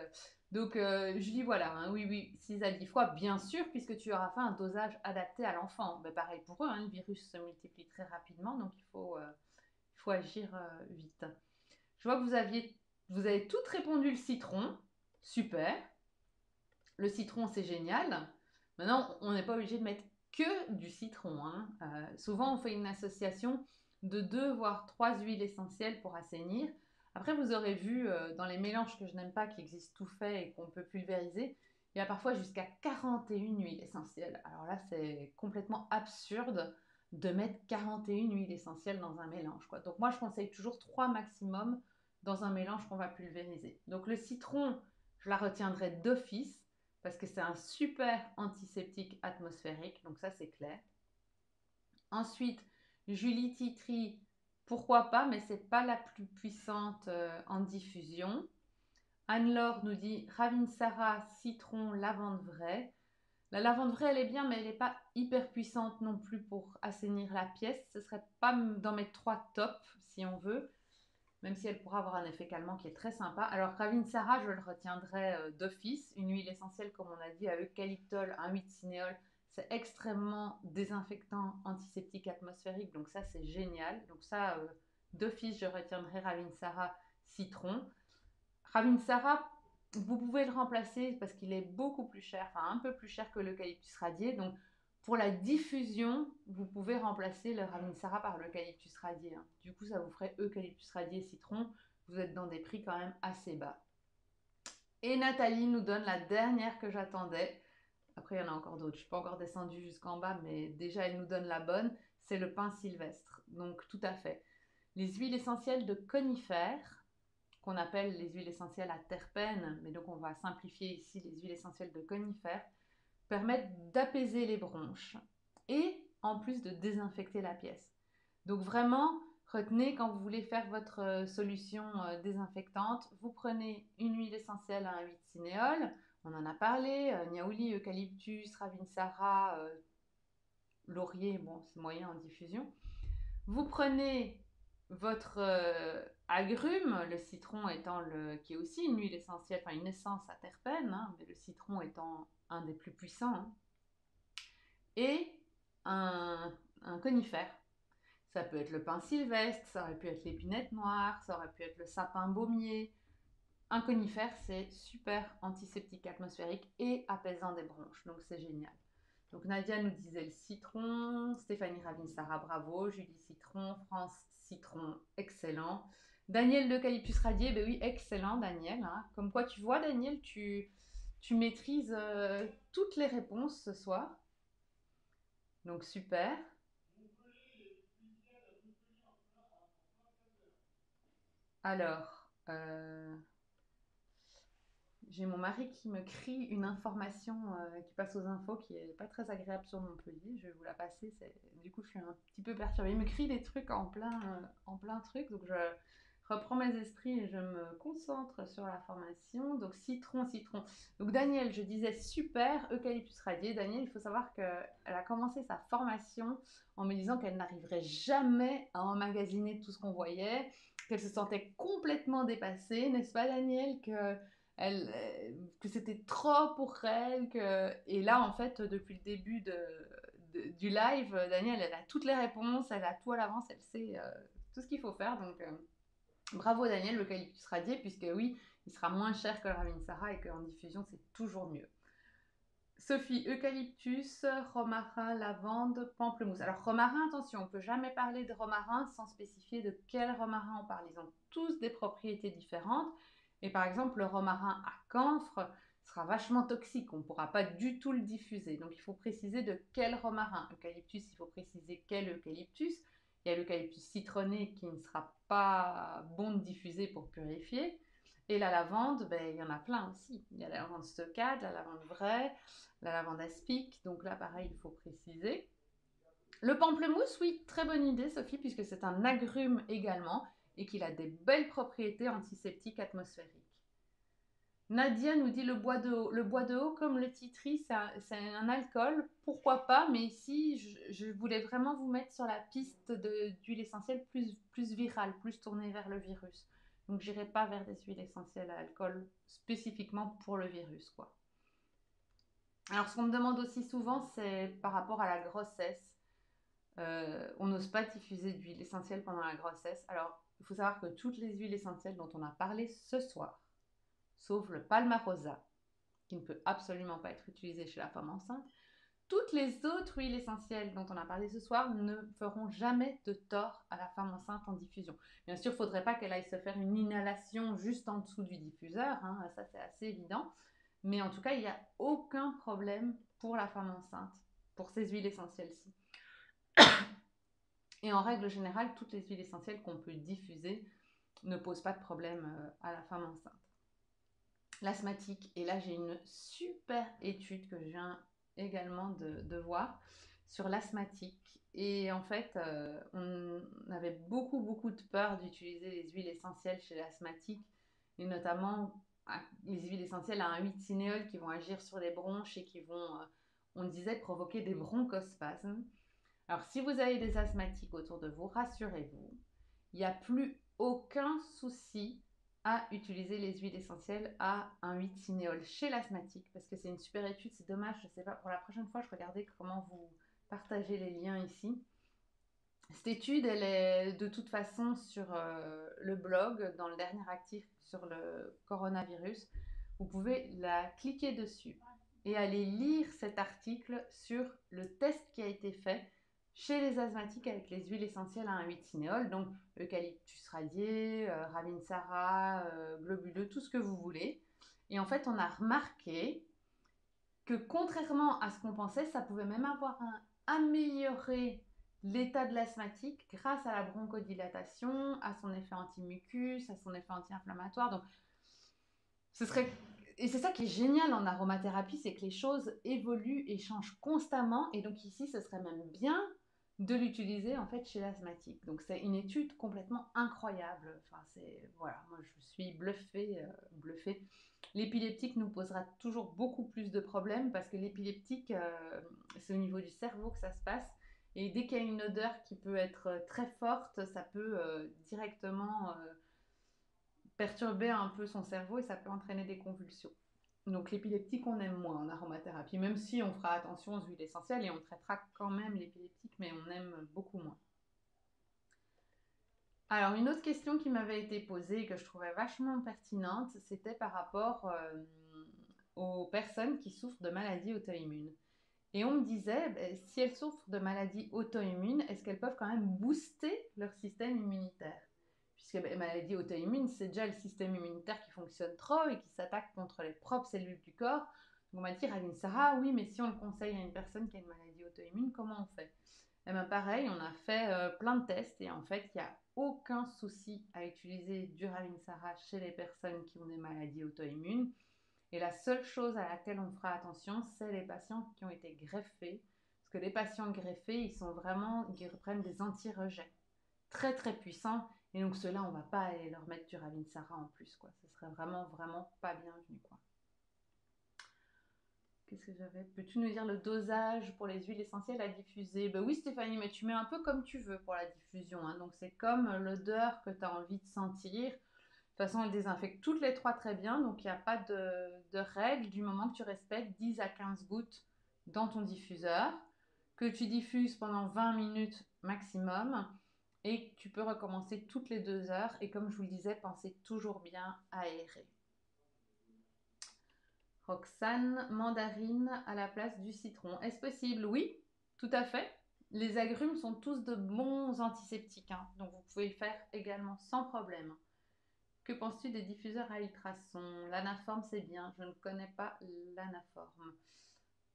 Donc, Julie, voilà, hein, oui, oui, 6 à 10 fois, bien sûr, puisque tu auras fait un dosage adapté à l'enfant. Mais pareil pour eux, hein, le virus se multiplie très rapidement, donc il faut agir vite. Je vois que vous avez toutes répondu le citron. Super. Le citron, c'est génial. Maintenant, on n'est pas obligé de mettre que du citron, hein. Souvent, on fait une association de 2 voire 3 huiles essentielles pour assainir. Après, vous aurez vu dans les mélanges que je n'aime pas, qui existent tout fait et qu'on peut pulvériser, il y a parfois jusqu'à 41 huiles essentielles. Alors là, c'est complètement absurde de mettre 41 huiles essentielles dans un mélange, quoi. Donc moi, je conseille toujours 3 maximum dans un mélange qu'on va pulvériser. Donc le citron, je la retiendrai d'office parce que c'est un super antiseptique atmosphérique, donc ça c'est clair. Ensuite, Julie Titri, pourquoi pas, mais c'est pas la plus puissante en diffusion. Anne-Laure nous dit Ravinsara, citron, lavande vraie. La lavande vraie, elle est bien, mais elle n'est pas hyper puissante non plus pour assainir la pièce. Ce serait pas dans mes 3 tops, si on veut, même si elle pourra avoir un effet calmant qui est très sympa. Alors, Ravinsara, je le retiendrai d'office. Une huile essentielle, comme on a dit, à eucalyptol, un 8 cinéole. C'est extrêmement désinfectant, antiseptique atmosphérique. Donc ça, c'est génial. Donc ça, d'office, je retiendrai Ravinsara citron. Ravinsara, vous pouvez le remplacer parce qu'il est beaucoup plus cher, enfin un peu plus cher que l'eucalyptus radié. Donc pour la diffusion, vous pouvez remplacer le Ravinsara par l'eucalyptus radié, hein. Du coup, ça vous ferait eucalyptus radié citron. Vous êtes dans des prix quand même assez bas. Et Nathalie nous donne la dernière que j'attendais. Après, il y en a encore d'autres. Je ne suis pas encore descendue jusqu'en bas, mais déjà, elle nous donne la bonne. C'est le pin sylvestre. Donc, tout à fait. Les huiles essentielles de conifères, qu'on appelle les huiles essentielles à terpènes, mais donc on va simplifier ici les huiles essentielles de conifères, permettent d'apaiser les bronches et en plus de désinfecter la pièce. Donc vraiment, retenez quand vous voulez faire votre solution désinfectante, vous prenez une huile essentielle à un 8 cinéole, on en a parlé, niaouli, eucalyptus, ravinsara, laurier, bon c'est moyen en diffusion. Vous prenez votre agrume, le citron étant qui est aussi une huile essentielle, enfin une essence à terpènes, hein, mais le citron étant un des plus puissants, hein, et un conifère. Ça peut être le pin sylvestre, ça aurait pu être l'épinette noire, ça aurait pu être le sapin baumier. Un conifère, c'est super antiseptique atmosphérique et apaisant des bronches, donc c'est génial. Donc Nadia nous disait le citron, Stéphanie Ravinsara, bravo, Julie citron, France citron, excellent. Daniel l'eucalyptus radié, ben oui, excellent Daniel, hein. Comme quoi tu vois Daniel, tu maîtrises toutes les réponses ce soir. Donc super. Alors, j'ai mon mari qui me crie une information qui passe aux infos qui est pas très agréable sur Montpellier. Je vais vous la passer. Du coup, je suis un petit peu perturbée. Il me crie des trucs en plein truc. Donc, je reprends mes esprits et je me concentre sur la formation. Donc, citron, citron. Donc, Daniel, je disais super, eucalyptus radié. Daniel, il faut savoir qu'elle a commencé sa formation en me disant qu'elle n'arriverait jamais à emmagasiner tout ce qu'on voyait, qu'elle se sentait complètement dépassée, n'est-ce pas, Daniel, que c'était trop pour elle. Et là, en fait, depuis le début du live, Daniel, elle a toutes les réponses, elle a tout à l'avance, elle sait tout ce qu'il faut faire. Donc, bravo Daniel, l'eucalyptus radié, puisque oui, il sera moins cher que le Ravinsara et qu'en diffusion, c'est toujours mieux. Sophie, eucalyptus, romarin, lavande, pamplemousse. Alors romarin, attention, on ne peut jamais parler de romarin sans spécifier de quel romarin on parle. Ils ont tous des propriétés différentes. Et par exemple, le romarin à camphre sera vachement toxique. On ne pourra pas du tout le diffuser. Donc il faut préciser de quel romarin. Eucalyptus, il faut préciser quel eucalyptus. Il y a l'eucalyptus citronné qui ne sera pas bon de diffuser pour purifier. Et la lavande, ben, il y en a plein aussi. Il y a la lavande stockade, la lavande vraie, la lavande aspic. Donc là, pareil, il faut préciser. Le pamplemousse, oui, très bonne idée, Sophie, puisque c'est un agrume également et qu'il a des belles propriétés antiseptiques atmosphériques. Nadia nous dit le bois de haut. Le bois de haut, comme le titri, c'est un alcool. Pourquoi pas, mais ici, je voulais vraiment vous mettre sur la piste d'huile essentielle plus virale, plus tournée vers le virus. Donc, j'irai pas vers des huiles essentielles à alcool spécifiquement pour le virus, quoi. Alors, ce qu'on me demande aussi souvent, c'est par rapport à la grossesse. On n'ose pas diffuser d'huile essentielle pendant la grossesse. Alors, il faut savoir que toutes les huiles essentielles dont on a parlé ce soir, sauf le palmarosa, qui ne peut absolument pas être utilisé chez la femme enceinte, toutes les autres huiles essentielles dont on a parlé ce soir ne feront jamais de tort à la femme enceinte en diffusion. Bien sûr, il ne faudrait pas qu'elle aille se faire une inhalation juste en dessous du diffuseur, hein, ça c'est assez évident. Mais en tout cas, il n'y a aucun problème pour la femme enceinte, pour ces huiles essentielles-ci. Et en règle générale, toutes les huiles essentielles qu'on peut diffuser ne posent pas de problème à la femme enceinte. L'asthmatique, et là j'ai une super étude que je viens également de voir sur l'asthmatique. Et en fait, on avait beaucoup de peur d'utiliser les huiles essentielles chez l'asthmatique, et notamment les huiles essentielles à un 8-cinéole qui vont agir sur les bronches et qui vont, on disait, provoquer des bronchospasmes. Alors, si vous avez des asthmatiques autour de vous, rassurez-vous, il n'y a plus aucun souci à utiliser les huiles essentielles à un 8-cinéole chez l'asthmatique, parce que c'est une super étude, c'est dommage, je ne sais pas, pour la prochaine fois, je regardais comment vous partagez les liens ici. Cette étude, elle est de toute façon sur le blog, dans le dernier actif sur le coronavirus. Vous pouvez la cliquer dessus et aller lire cet article sur le test qui a été fait chez les asthmatiques avec les huiles essentielles à un 8-cinéole, donc eucalyptus radié, ravinsara, globuleux, tout ce que vous voulez. Et en fait, on a remarqué que contrairement à ce qu'on pensait, ça pouvait même avoir amélioré l'état de l'asthmatique grâce à la bronchodilatation, à son effet anti-mucus, à son effet anti-inflammatoire. Donc, et c'est ça qui est génial en aromathérapie, c'est que les choses évoluent et changent constamment. Et donc ici, ce serait même bien de l'utiliser en fait chez l'asthmatique. Donc c'est une étude complètement incroyable. Enfin, voilà, moi je suis bluffée. L'épileptique nous posera toujours beaucoup plus de problèmes parce que l'épileptique, c'est au niveau du cerveau que ça se passe. Et dès qu'il y a une odeur qui peut être très forte, ça peut directement perturber un peu son cerveau et ça peut entraîner des convulsions. Donc l'épileptique, on aime moins en aromathérapie, même si on fera attention aux huiles essentielles et on traitera quand même l'épileptique, mais on aime beaucoup moins. Alors une autre question qui m'avait été posée et que je trouvais vachement pertinente, c'était par rapport aux personnes qui souffrent de maladies auto-immunes. Et on me disait, si elles souffrent de maladies auto-immunes, est-ce qu'elles peuvent quand même booster leur système immunitaire? Puisque maladie auto-immune, c'est déjà le système immunitaire qui fonctionne trop et qui s'attaque contre les propres cellules du corps. Donc on va dire à Sarah, oui, mais si on le conseille à une personne qui a une maladie auto-immune, comment on fait? Eh bien pareil, on a fait plein de tests et en fait, il n'y a aucun souci à utiliser du Ravinsara chez les personnes qui ont des maladies auto-immunes. Et la seule chose à laquelle on fera attention, c'est les patients qui ont été greffés. Parce que les patients greffés, ils reprennent des anti-rejets très puissants. Et donc ceux-là, on ne va pas aller leur mettre du Ravinsara en plus, quoi. Ce serait vraiment pas bienvenu, quoi. Qu'est-ce que j'avais? Peux-tu nous dire le dosage pour les huiles essentielles à diffuser? Ben oui, Stéphanie, mais tu mets un peu comme tu veux pour la diffusion, hein. Donc c'est comme l'odeur que tu as envie de sentir. De toute façon, elle désinfecte toutes les trois très bien, donc il n'y a pas de règle du moment que tu respectes 10 à 15 gouttes dans ton diffuseur, que tu diffuses pendant 20 minutes maximum et que tu peux recommencer toutes les 2 heures. Et comme je vous le disais, pensez toujours bien à aérer. Roxane, mandarine à la place du citron. Est-ce possible? Oui, tout à fait. Les agrumes sont tous de bons antiseptiques, hein, donc vous pouvez le faire également sans problème. Que penses-tu des diffuseurs à ultrasons? L'anaforme, c'est bien. Je ne connais pas l'anaforme.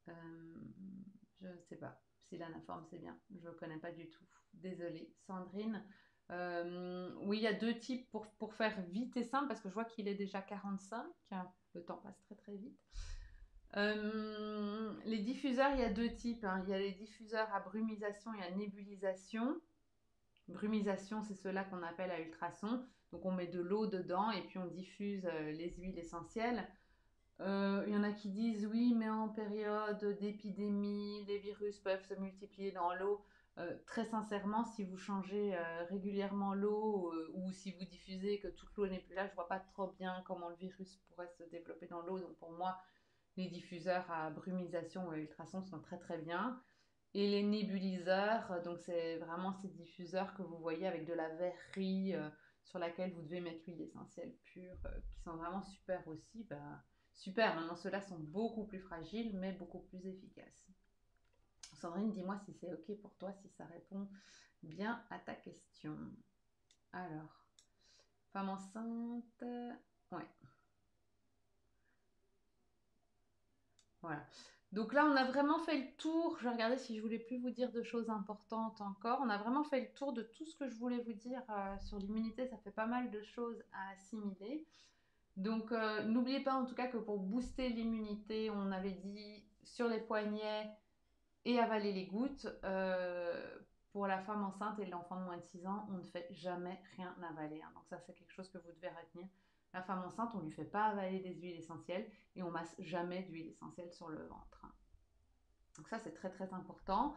Je ne sais pas si l'anaforme, c'est bien. Je ne connais pas du tout. Désolée. Sandrine, Oui, il y a deux types pour faire vite et simple, parce que je vois qu'il est déjà 45. Le temps passe très très vite. Les diffuseurs, il y a deux types, hein. Il y a les diffuseurs à brumisation et à nébulisation. Brumisation, c'est ceux-là qu'on appelle à ultrasons. Donc on met de l'eau dedans et puis on diffuse les huiles essentielles. Il y en a qui disent oui, mais en période d'épidémie, les virus peuvent se multiplier dans l'eau. Très sincèrement, si vous changez régulièrement l'eau ou si vous diffusez que toute l'eau n'est plus là, je vois pas trop bien comment le virus pourrait se développer dans l'eau. Donc pour moi, les diffuseurs à brumisation ou à ultrasons sont très très bien. Et les nébuliseurs, donc c'est vraiment ces diffuseurs que vous voyez avec de la verrerie sur laquelle vous devez mettre l'huile essentielle pure, qui sont vraiment super aussi. Bah, super, maintenant ceux-là sont beaucoup plus fragiles, mais beaucoup plus efficaces. Sandrine, dis-moi si c'est OK pour toi, si ça répond bien à ta question. Alors, femme enceinte, ouais, voilà. Donc là, on a vraiment fait le tour. Je vais regarder si je voulais plus vous dire de choses importantes encore. On a vraiment fait le tour de tout ce que je voulais vous dire sur l'immunité. Ça fait pas mal de choses à assimiler. Donc, n'oubliez pas en tout cas que pour booster l'immunité, on avait dit sur les poignets et avaler les gouttes. Pour la femme enceinte et l'enfant de moins de 6 ans, on ne fait jamais rien avaler, hein. Donc ça, c'est quelque chose que vous devez retenir. La femme enceinte, on ne lui fait pas avaler des huiles essentielles et on masse jamais d'huile essentielle sur le ventre. Donc ça, c'est très très important.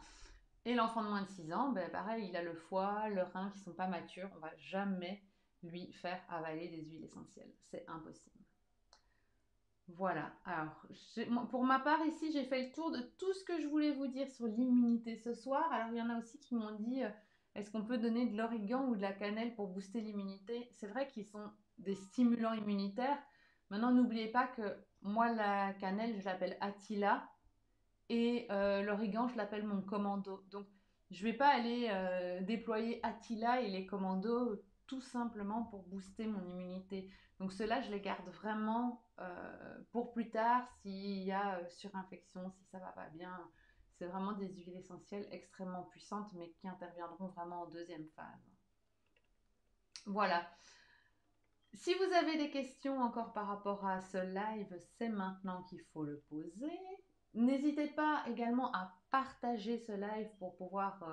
Et l'enfant de moins de 6 ans, ben pareil, il a le foie, le rein qui ne sont pas matures. On ne va jamais lui faire avaler des huiles essentielles. C'est impossible. Voilà, alors pour ma part ici, j'ai fait le tour de tout ce que je voulais vous dire sur l'immunité ce soir. Alors il y en a aussi qui m'ont dit, est-ce qu'on peut donner de l'origan ou de la cannelle pour booster l'immunité? C'est vrai qu'ils sont des stimulants immunitaires. Maintenant, n'oubliez pas que moi, la cannelle, je l'appelle Attila et l'origan, je l'appelle mon commando. Donc je ne vais pas aller déployer Attila et les commandos tout simplement pour booster mon immunité. Donc ceux-là, je les garde vraiment pour plus tard s'il y a surinfection, si ça va pas bien. C'est vraiment des huiles essentielles extrêmement puissantes, mais qui interviendront vraiment en deuxième phase. Voilà. Si vous avez des questions encore par rapport à ce live, c'est maintenant qu'il faut le poser. N'hésitez pas également à partager ce live pour pouvoir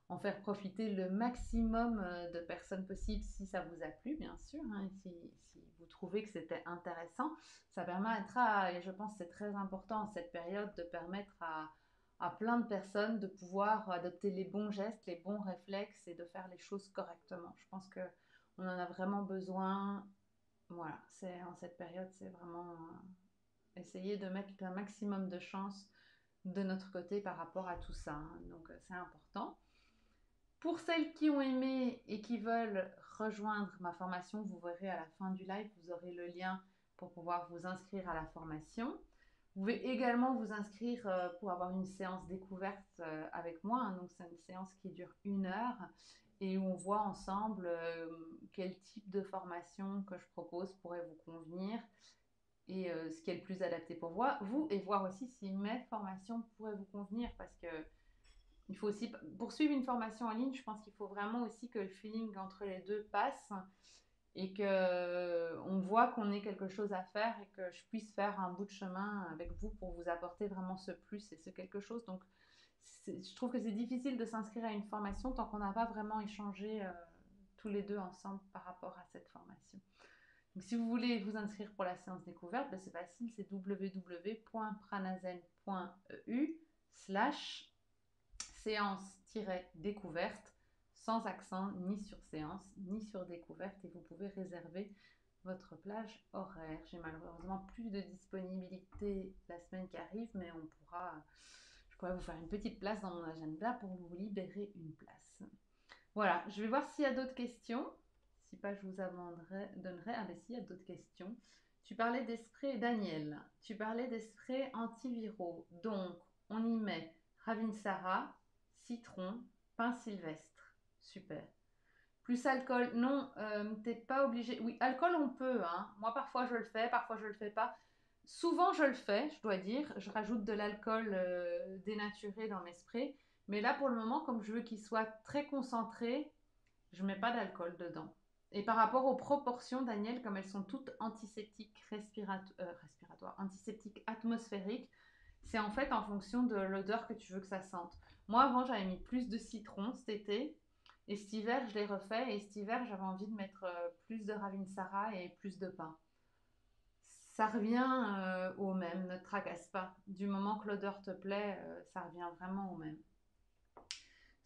en faire profiter le maximum de personnes possible si ça vous a plu, bien sûr, hein, si vous trouvez que c'était intéressant. Ça permettra, et je pense que c'est très important en cette période, de permettre à plein de personnes de pouvoir adopter les bons gestes, les bons réflexes et de faire les choses correctement. Je pense que on en a vraiment besoin. Voilà, c'est en cette période, c'est vraiment essayer de mettre un maximum de chance de notre côté par rapport à tout ça, hein. Donc c'est important. Pour celles qui ont aimé et qui veulent rejoindre ma formation, vous verrez à la fin du live, vous aurez le lien pour pouvoir vous inscrire à la formation. Vous pouvez également vous inscrire pour avoir une séance découverte avec moi, hein. Donc c'est une séance qui dure 1 heure et où on voit ensemble quel type de formation que je propose pourrait vous convenir et ce qui est le plus adapté pour vous et voir aussi si mes formations pourraient vous convenir, parce que il faut aussi poursuivre une formation en ligne. Je pense qu'il faut vraiment aussi que le feeling entre les deux passe et que on voit qu'on ait quelque chose à faire et que je puisse faire un bout de chemin avec vous pour vous apporter vraiment ce plus et ce quelque chose. Donc je trouve que c'est difficile de s'inscrire à une formation tant qu'on n'a pas vraiment échangé tous les deux ensemble par rapport à cette formation. Donc si vous voulez vous inscrire pour la séance découverte, ben c'est facile, c'est www.pranazen.eu/séance-découverte, sans accent ni sur séance ni sur découverte, et vous pouvez réserver votre plage horaire. J'ai malheureusement plus de disponibilité la semaine qui arrive, mais je pourrais vous faire une petite place dans mon agenda pour vous libérer une place. Voilà, je vais voir s'il y a d'autres questions. Si pas, je vous donnerai. Ah ben si, il y a d'autres questions. Tu parlais des sprays, Daniel. Tu parlais des sprays antiviraux. Donc, on y met Ravinsara, citron, pain sylvestre. Super. Plus alcool, non, t'es pas obligé. Oui, alcool, on peut, hein. Moi, parfois, je le fais, parfois, je le fais pas. Souvent, je le fais, je dois dire. Je rajoute de l'alcool dénaturé dans mes sprays. Mais là, pour le moment, comme je veux qu'il soit très concentré, Je mets pas d'alcool dedans. Et par rapport aux proportions, Daniel, comme elles sont toutes antiseptiques respiratoires, antiseptiques atmosphériques, c'est en fait en fonction de l'odeur que tu veux que ça sente. Moi, avant, j'avais mis plus de citron cet été. Et cet hiver, je l'ai refait. Et cet hiver, j'avais envie de mettre plus de Ravinsara et plus de pain. Ça revient au même, ne te tracasse pas. Du moment que l'odeur te plaît, ça revient vraiment au même.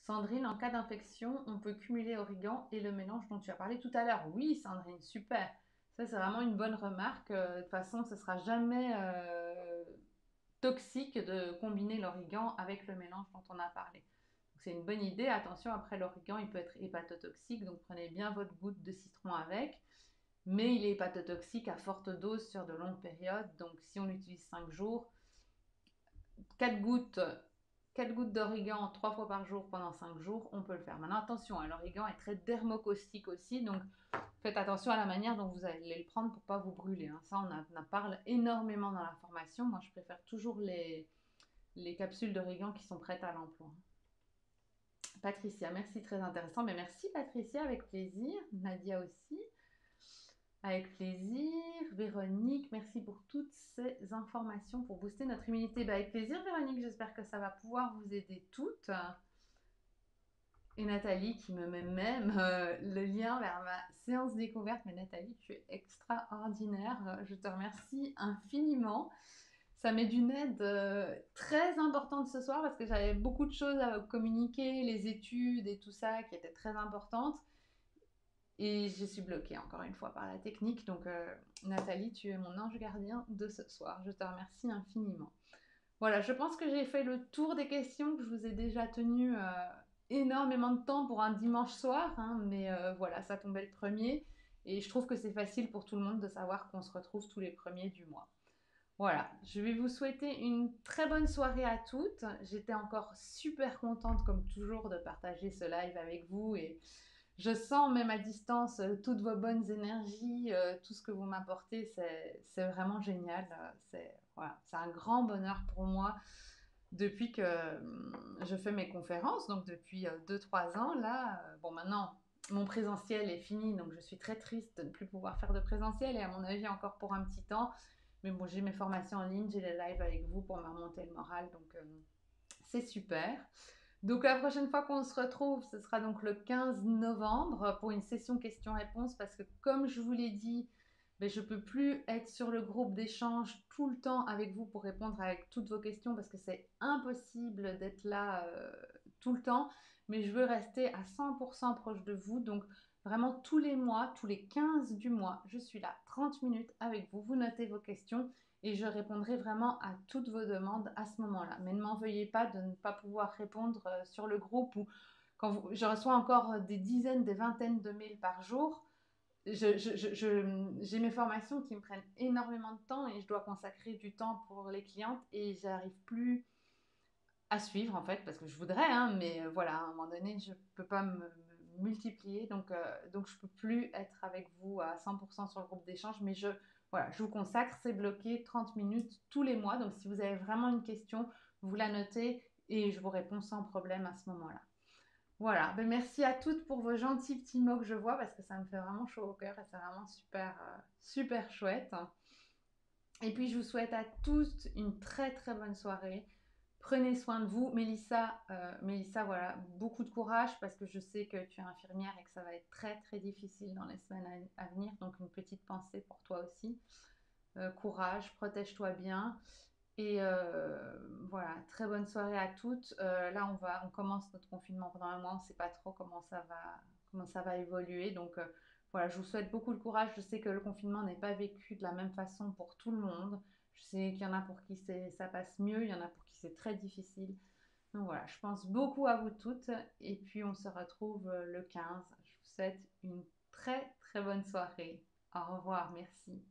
Sandrine, en cas d'infection, on peut cumuler origan et le mélange dont tu as parlé tout à l'heure. Oui, Sandrine, super. Ça, c'est vraiment une bonne remarque. De toute façon, ce sera jamais toxique de combiner l'origan avec le mélange dont on a parlé. C'est une bonne idée. Attention, après l'origan, il peut être hépatotoxique, donc prenez bien votre goutte de citron avec. Mais il est hépatotoxique à forte dose sur de longues périodes. Donc si on l'utilise 5 jours, 4 gouttes, 4 gouttes d'origan 3 fois par jour pendant 5 jours, on peut le faire. Maintenant attention, hein, l'origan est très dermocaustique aussi, donc faites attention à la manière dont vous allez le prendre pour ne pas vous brûler. Hein. Ça, on en parle énormément dans la formation. Moi, je préfère toujours les capsules d'origan qui sont prêtes à l'emploi. Patricia, merci, très intéressant. Mais merci Patricia, avec plaisir. Nadia aussi. Avec plaisir. Véronique, merci pour toutes ces informations pour booster notre immunité. Avec plaisir, Véronique, j'espère que ça va pouvoir vous aider toutes. Et Nathalie qui me met même le lien vers ma séance découverte. Mais Nathalie, tu es extraordinaire. Je te remercie infiniment. Ça m'est d'une aide très importante ce soir parce que j'avais beaucoup de choses à communiquer, les études et tout ça qui étaient très importantes. Et je suis bloquée encore une fois par la technique. Donc Nathalie, tu es mon ange gardien de ce soir. Je te remercie infiniment. Voilà, je pense que j'ai fait le tour des questions, que je vous ai déjà tenu énormément de temps pour un dimanche soir. Hein, mais voilà, ça tombait le premier. Et je trouve que c'est facile pour tout le monde de savoir qu'on se retrouve tous les premiers du mois. Voilà, je vais vous souhaiter une très bonne soirée à toutes. J'étais encore super contente, comme toujours, de partager ce live avec vous et je sens même à distance toutes vos bonnes énergies, tout ce que vous m'apportez, c'est vraiment génial. Voilà, c'est un grand bonheur pour moi depuis que je fais mes conférences, donc depuis 2-3 ans. Là, bon maintenant, mon présentiel est fini, donc je suis très triste de ne plus pouvoir faire de présentiel et à mon avis encore pour un petit temps. Mais bon, j'ai mes formations en ligne, j'ai les lives avec vous pour me remonter le moral, donc c'est super. Donc la prochaine fois qu'on se retrouve, ce sera donc le 15 novembre pour une session questions-réponses parce que comme je vous l'ai dit, ben, je ne peux plus être sur le groupe d'échange tout le temps avec vous pour répondre avec toutes vos questions parce que c'est impossible d'être là tout le temps. Mais je veux rester à 100% proche de vous. Donc vraiment tous les mois, tous les 15 du mois, je suis là 30 minutes avec vous. Vous notez vos questions et je répondrai vraiment à toutes vos demandes à ce moment-là. Mais ne m'en veuillez pas de ne pas pouvoir répondre sur le groupe ou quand je reçois encore des dizaines, des vingtaines de mails par jour. J'ai mes formations qui me prennent énormément de temps et je dois consacrer du temps pour les clientes et j'arrive plus à suivre en fait parce que je voudrais, hein, mais voilà, à un moment donné, je peux pas me multiplier donc je peux plus être avec vous à 100% sur le groupe d'échange, mais voilà, je vous consacre, c'est bloqué 30 minutes tous les mois. Donc si vous avez vraiment une question, vous la notez et je vous réponds sans problème à ce moment-là. Voilà, ben merci à toutes pour vos gentils petits mots que je vois parce que ça me fait vraiment chaud au cœur et c'est vraiment super, super chouette. Et puis je vous souhaite à tous une très très bonne soirée. Prenez soin de vous. Mélissa, voilà, beaucoup de courage parce que je sais que tu es infirmière et que ça va être très très difficile dans les semaines à venir. Donc une petite pensée pour toi aussi. Courage, protège-toi bien. Et voilà, très bonne soirée à toutes. Là, on commence notre confinement pendant un mois. On ne sait pas trop comment ça va évoluer. Donc voilà, je vous souhaite beaucoup de courage. Je sais que le confinement n'est pas vécu de la même façon pour tout le monde. Je sais qu'il y en a pour qui ça passe mieux, il y en a pour qui c'est très difficile. Donc voilà, je pense beaucoup à vous toutes. Et puis on se retrouve le 15. Je vous souhaite une très très bonne soirée. Au revoir, merci.